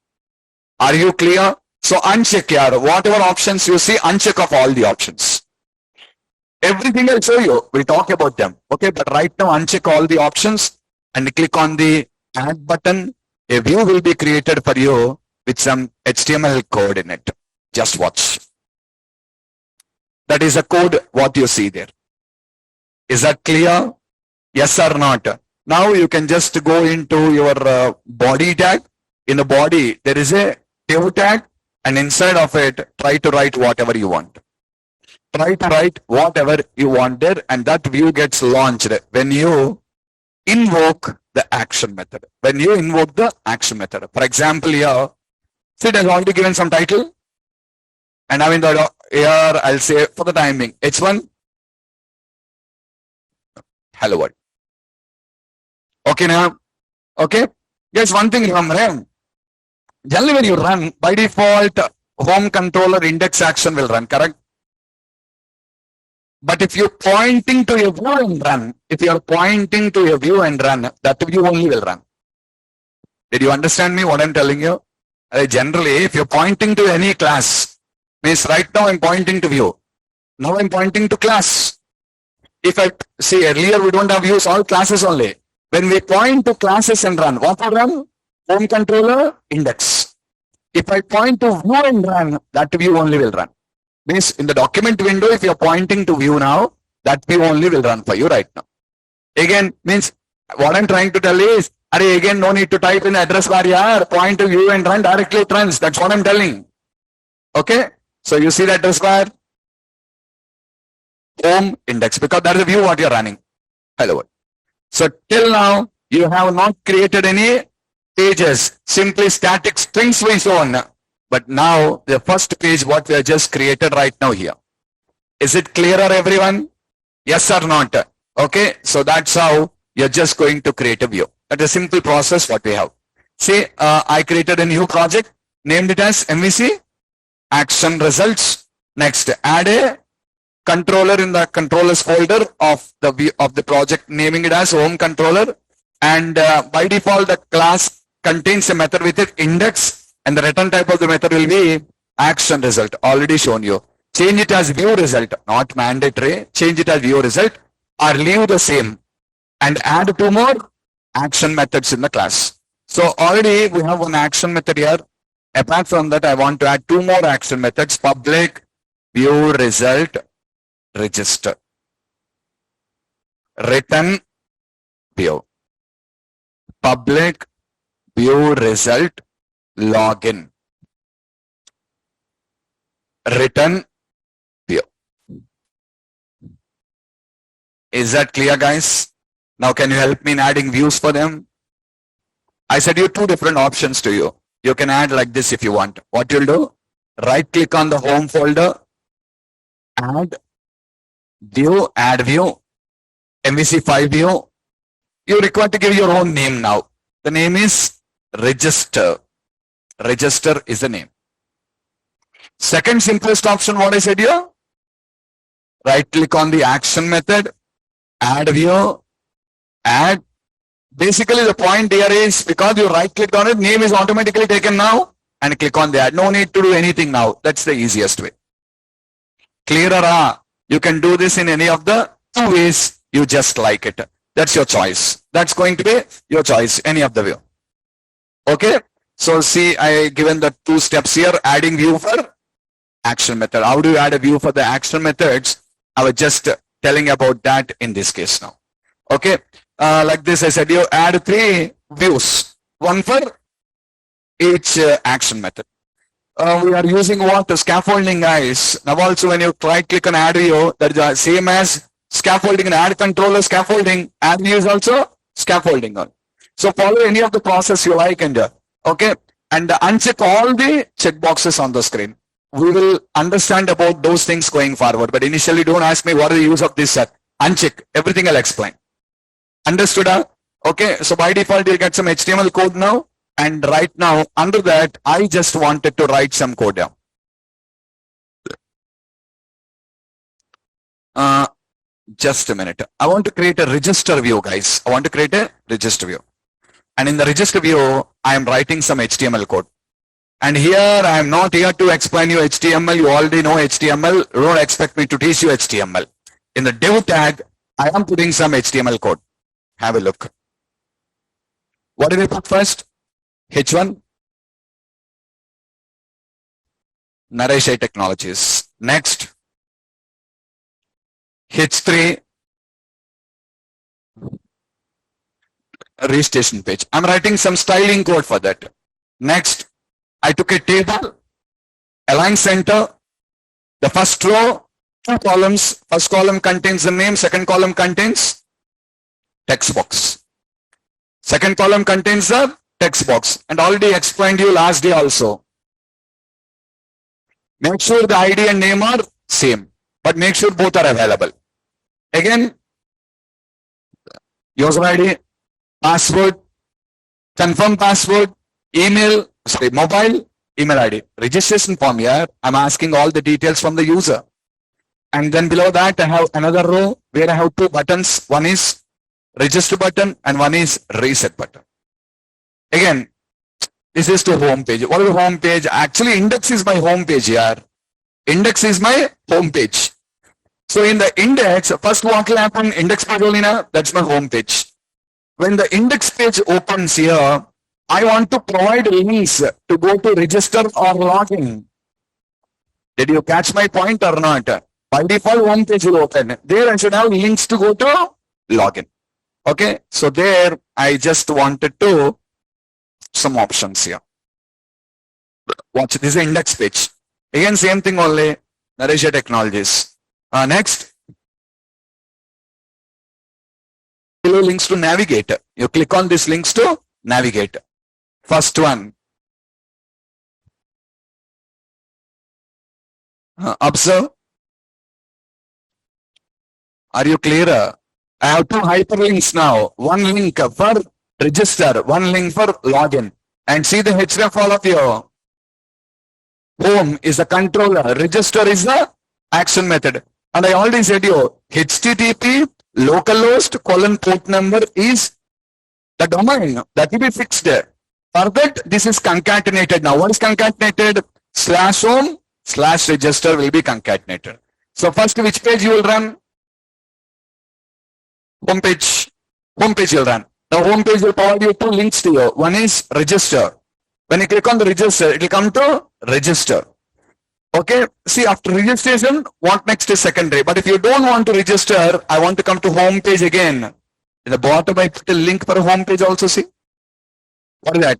Are you clear? So uncheck here. Whatever options you see, uncheck of all the options. Everything I'll show you. We'll talk about them. Okay, but right now uncheck all the options and click on the add button. A view will be created for you with some HTML code in it. Just watch. That is a code what you see there. Is that clear? Yes or not? Now you can just go into your body tag. In the body, there is a div tag, and inside of it, try to write whatever you want. Try to write whatever you want there, and that view gets launched when you invoke the action method. When you invoke the action method. For example, here, see it has already given some title. And I mean, here I'll say for the timing, H1, hello world. Okay now? Okay? Yes, one thing remember. Generally when you run, by default, home controller index action will run, correct? But if you're pointing to a view and run, if you're pointing to a view and run, that view only will run. Did you understand me what I'm telling you? Generally, if you're pointing to any class, means right now I'm pointing to view. Now I'm pointing to class. If I see earlier we don't have views, all classes only. When we point to classes and run, what will run? Home controller index. If I point to view and run, that view only will run. Means in the document window, if you're pointing to view now, that view only will run for you right now. Again, means what I'm trying to tell is, again, no need to type in address bar here, point to view and run, directly it runs. That's what I'm telling. Okay? So you see the address bar? Home index, because that is the view what you're running. Hello. So till now, you have not created any pages, simply static strings we shown. But now the first page what we have just created right now here. Is it clearer everyone? Yes or not? Okay, so that's how you're just going to create a view. But a simple process what we have. Say I created a new project, named it as MVC action results. Next, add a controller in the controllers folder of the project, naming it as home controller. And by default, the class contains a method with it index, and the return type of the method will be action result. Already shown you. Change it as view result, not mandatory. Change it as view result, or leave the same and add 2 more action methods in the class. So already we have one action method here. Apart from that, I want to add 2 more action methods: public view result register, return view, public view result login, return view. Is that clear, guys? Now can you help me in adding views for them? I said you 2 different options to you. You can add like this if you want. What you'll do, right click on the home folder, add view, MVC5 view. You require to give your own name now. The name is register. Register is the name. Second simplest option, what I said here, right click on the action method, add view, add. Basically the point here is, because you right clicked on it, name is automatically taken now, and click on that. No need to do anything now. That's the easiest way. Clearer? You can do this in any of the 2 ways you just like it. That's your choice. That's going to be your choice, any of the view. Okay. So see, I given the 2 steps here, adding view for action method. How do you add a view for the action methods? I was just telling about that in this case now. Okay. Like this, I said you add 3 views, 1 for each action method. We are using what? The scaffolding, guys. Now also when you right click on add view, that is the same as scaffolding, and add controller scaffolding. Add view is also scaffolding on. So follow any of the process you like, and okay, and uncheck all the checkboxes on the screen. We will understand about those things going forward, but initially don't ask me what is the use of this set. Uncheck everything, I'll explain. Understood? Okay, so by default you get some HTML code now, and right now under that I just wanted to write some code down. Just a minute. I want to create a register view, guys. I want to create a register view, and in the register view I am writing some HTML code. And here I am not here to explain you HTML. You already know HTML. You don't expect me to teach you HTML. In the div tag I am putting some HTML code. Have a look. What did I put first? H1, Naresh Technologies. Next, H3, registration page. I'm writing some styling code for that. Next, I took a table, align center, the first row, 2 columns. First column contains the name, second column contains text box. Second column contains the text box, and already explained you last day also. Make sure the ID and name are same, but make sure both are available. Again, user ID, password, confirm password, email, mobile, email ID. Registration form here, I'm asking all the details from the user. And then below that I have another row where I have 2 buttons. One is register button and one is reset button. Again, this is to home page. What is the home page? Actually, index is my home page here. Index is my home page. So in the index, first what will happen? Index page only now, that's my home page. When the index page opens here, I want to provide links to go to register or login. Did you catch my point or not? By default, home page will open. There I should have links to go to login. Okay, so there I just wanted to some options here. Watch, this is the index page. Again, same thing only, Naresh Technologies. Next, below links to navigate. You click on this links to navigate. First one. Observe. Are you clear? I have 2 hyperlinks now. One link for register, one link for login. And see the href all of you. Home is the controller, register is the action method. And I already said you, HTTP localhost colon port number is the domain that will be fixed there. For that, this is concatenated. Now, what is concatenated? /home /register will be concatenated. So first, which page you will run? Home page. Home page you will run. The home page will provide you two links to you. One is register. When you click on the register, it will come to register. Okay. See, after registration, what next is secondary. But if you don't want to register, I want to come to home page again. In the bottom, I put a link for a home page also. See. What is that?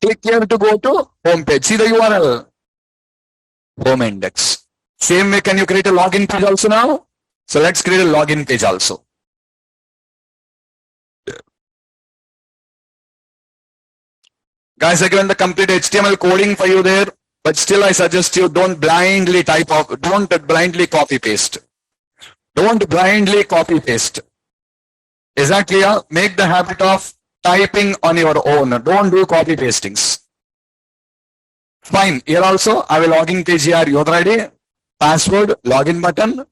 Click here to go to home page. See the URL. Home index. Same way, can you create a login page also now? So let's create a login page also. Guys, I given the complete HTML coding for you there, but still I suggest you don't blindly don't blindly copy paste. Don't blindly copy paste. Is that clear? Make the habit of typing on your own. Don't do copy pastings. Fine. Here also, I will login page here, user ID, password, login button,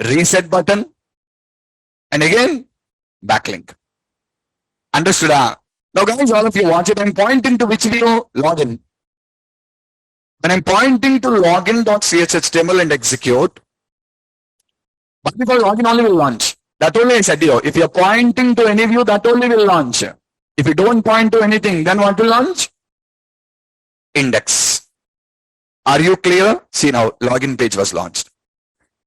reset button, and again, backlink. Understood? Now guys, all of you watch it. I'm pointing to which view? Login. When I'm pointing to login.chhtml and execute, but before login only will launch. That only I said you. If you're pointing to any view, that only will launch. If you don't point to anything, then what will launch? Index. Are you clear? See now, login page was launched.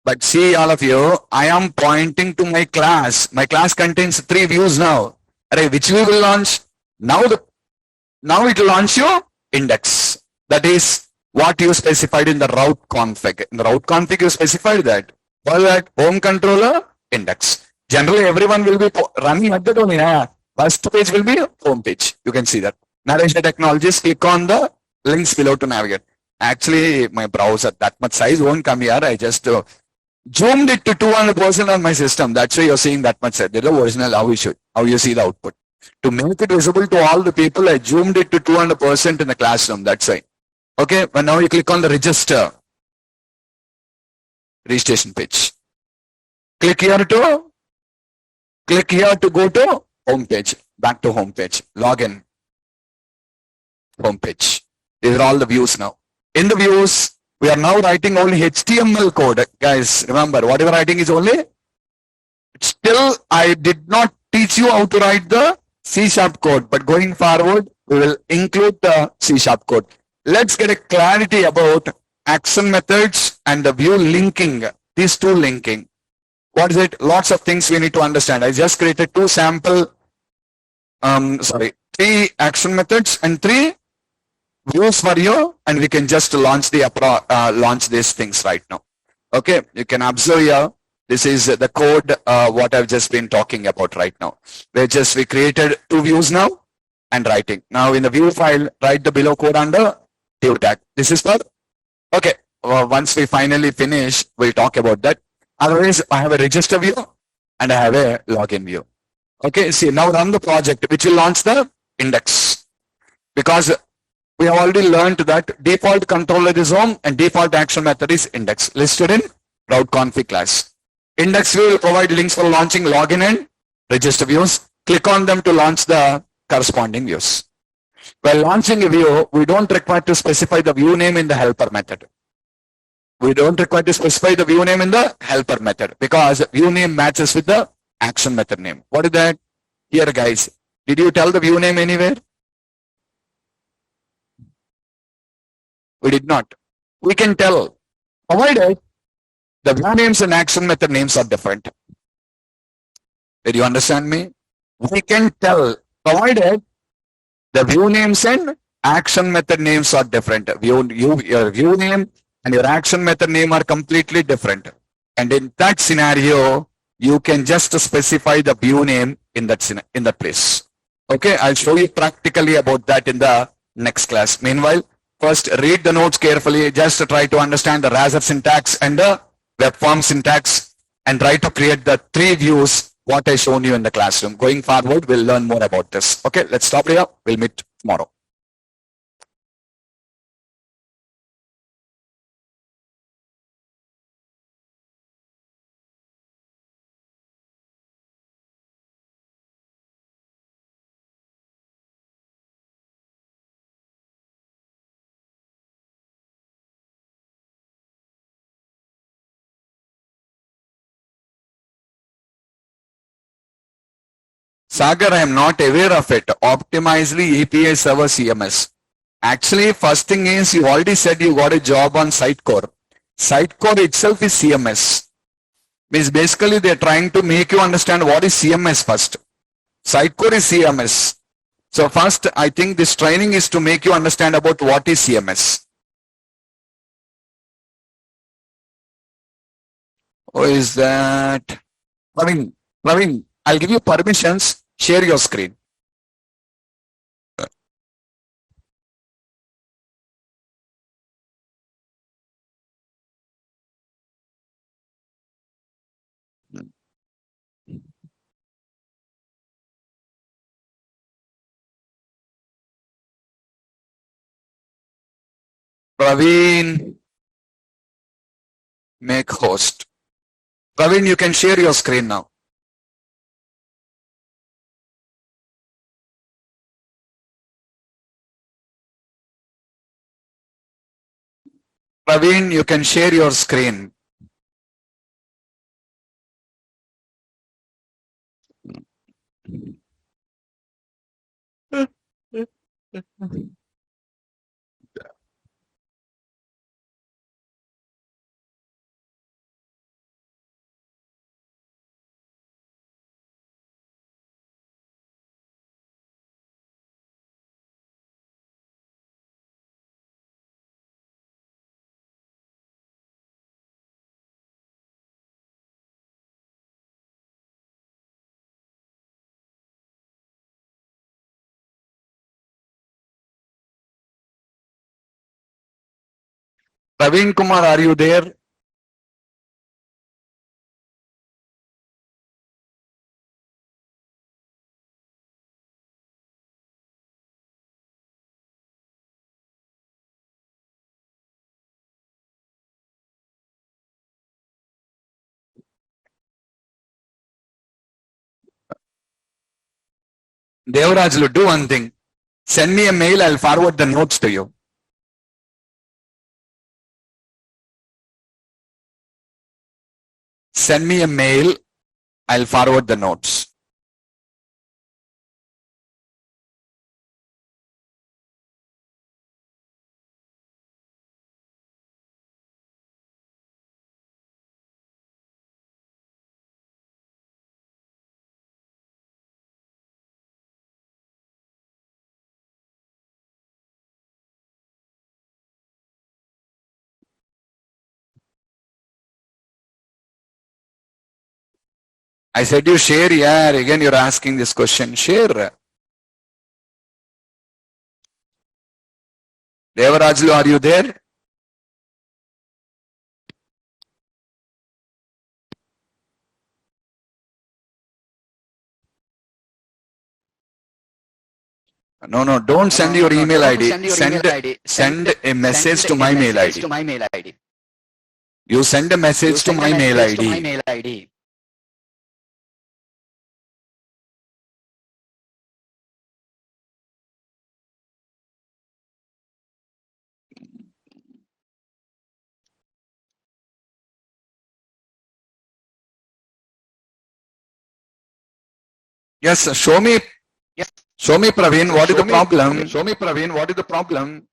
But see all of you, I am pointing to my class. My class contains 3 views now. Array, which view will launch? Now it will launch your index. That is what you specified in the route config. In the route config, you specified that. For that home controller, index. Generally, everyone will be running at that only. First page will be home page. You can see that. Narration Technologies, click on the links below to navigate. Actually, my browser, that much size won't come here. I just zoomed it to 200% on my system. That's why you're seeing that much size. This is the original how you see the output. To make it visible to all the people, I zoomed it to 200% in the classroom. That's why. Okay, but now you click on the register. Registration page. Click here to go to home page. Back to home page. Login. Home page. These are all the views now. In the views, we are now writing only HTML code. Guys, remember, what you are writing is only. Still, I did not teach you how to write the C# code, but going forward, we will include the C# code. Let's get a clarity about action methods and the view linking. These two linking. What is it? Lots of things we need to understand. I just created 3 action methods and 3 views for you, and we can just launch these things right now. Okay, you can observe here. This is the code what I've just been talking about right now. We created 2 views now and writing. Now in the view file, write the below code under div tag. This is for okay. Once we finally finish, we'll talk about that. Otherwise, I have a register view and I have a login view. Okay, see now run the project which will launch the index, because we have already learned that default controller is home and default action method is index listed in route config class. Index view will provide links for launching login and register views. Click on them to launch the corresponding views. While launching a view, we don't require to specify the view name in the helper method. We don't require to specify the view name in the helper method because view name matches with the action method name. What is that? Here guys, did you tell the view name anywhere? We did not. We can tell, provided the view names and action method names are different. Did you understand me? We can tell, provided the view names and action method names are different. Your view name and your action method name are completely different. And in that scenario, you can just specify the view name in that place. Okay, I'll show you practically about that in the next class. Meanwhile, first read the notes carefully, just to try to understand the Razor syntax and the web form syntax, and try to create the 3 views what I shown you in the classroom. Going forward, we'll learn more about this. Okay, let's stop here. We'll meet tomorrow. Sagar, I am not aware of it. Optimize the API server CMS. Actually, first thing is you already said you got a job on Sitecore. Sitecore itself is CMS. Means basically they're trying to make you understand what is CMS first. Sitecore is CMS. So first, I think this training is to make you understand about what is CMS. Who is that? Praveen, I'll give you permissions. Share your screen. Praveen, make host. Praveen, you can share your screen now. Praveen, you can share your screen. Praveen Kumar, are you there? Devrajlu, do one thing. Send me a mail, I'll forward the notes to you. Send me a mail, I'll forward the notes. I said you share, yeah, again you're asking this question. Share. Devrajlu, are you there? No, don't send your email ID. Send a message to my mail ID. You send a message to my mail ID. Yes, show me, Praveen, what is the problem? Show me, Praveen, what is the problem?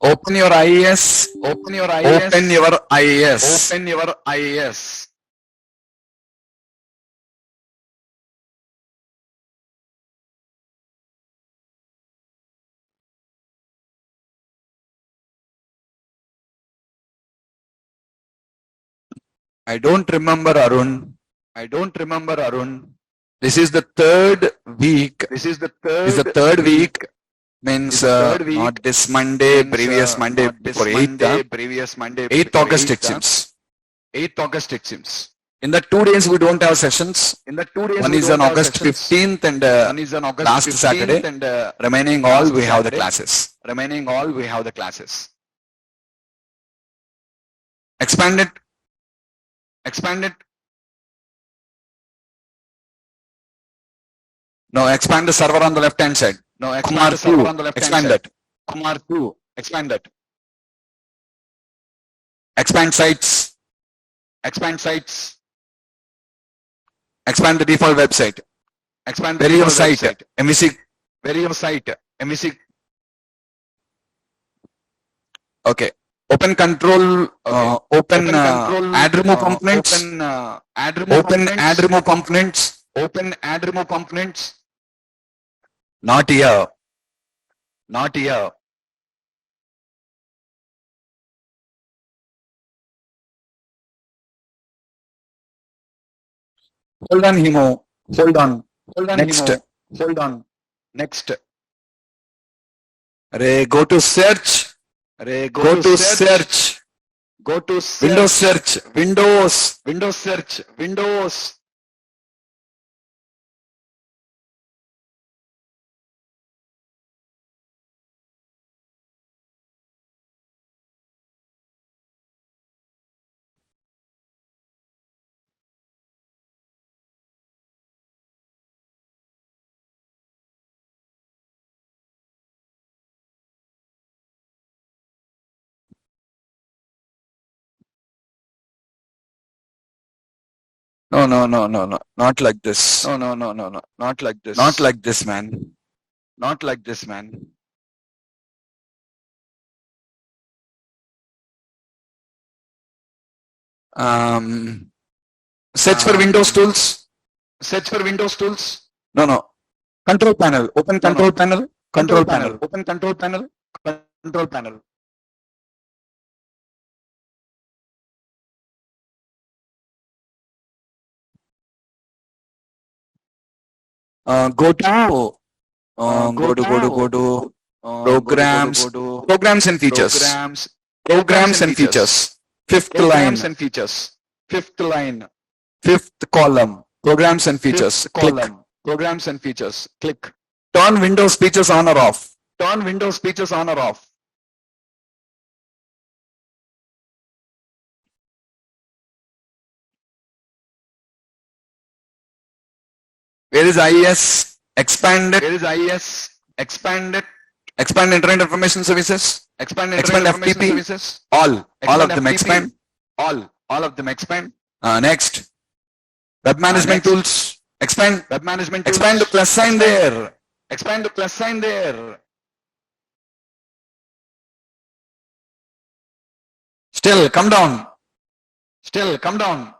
Open your IES. Open your IES. Open your IES. Open your IES. I don't remember, Arun. I don't remember, Arun. This is the third week. This is the third week. Means third week. not this Monday, Means, previous Monday, not this for 8th. Monday, previous Monday. 8th for August 8th, it seems. 8th August it seems. In the 2 days we don't have sessions. In the 2 days One we is don't on have August sessions. 15th and One is on August last 15th Saturday. and Remaining all last we have the Saturday. classes. remaining all we have the classes. Expand it. Expand it. No, expand the server on the left hand side. No, expand Kumar the server 2. on the left hand Expand side. that. Kumar 2. Expand that. Expand sites. Expand sites. Expand the default website. Expand the Where is your default site? website. MVC. Where is your site? MVC. Okay. Open control. Open control. add remove components. Open add remove Open components. add remove components. Open add remove components. Not here. Not here. Hold on, Himo. Hold on. Hold on, Next. Himo. Hold on. Next. Array, go to search. Array, Go to search. Go to search. Windows search. Windows. Windows search. Windows. No, no, no, no, no. Not like this. No, no, no, no, no. Not like this. Not like this, man. Not like this, man. Search for Windows tools. Search for Windows tools. No, no. Control panel. Open control no. panel. Control panel. Open control panel. Control panel. Go to programs. Programs and features. Programs and features. Fifth line. Programs and features. Fifth line. Fifth column. Programs and features. Fifth Click. column. Programs and features. Click. Turn Windows features on or off. Turn Windows features on or off. Where is IES? Expand it. Where is IES? Expand it. Expand Internet Information Services. Expand Expand Internet Information FTP. Services. All of them FTP. expand. All of them expand. Next. Web management Next. tools. Expand. Web management tools. Expand the plus sign there. Expand the plus sign there. Still, come down. Still, come down.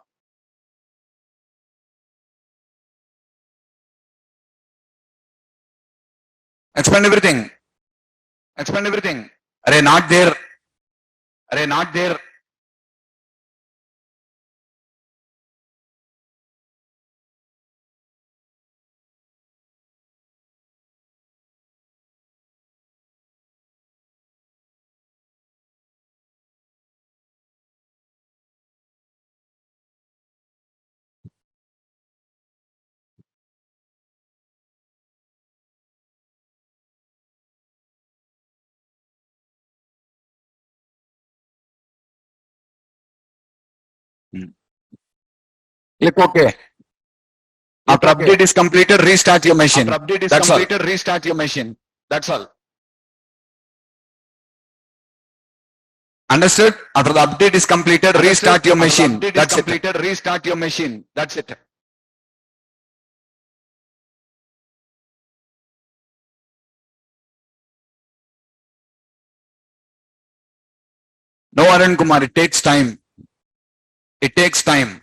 Expand everything. Expand everything. Array, not there. Array, not there. Click OK. After update is completed, restart your machine. After update is That's all. completed, restart your machine. That's all. Understood? After the update is completed, restart your machine. Update is That's it. completed, restart your machine. That's it. No, Arun Kumar, it takes time. It takes time.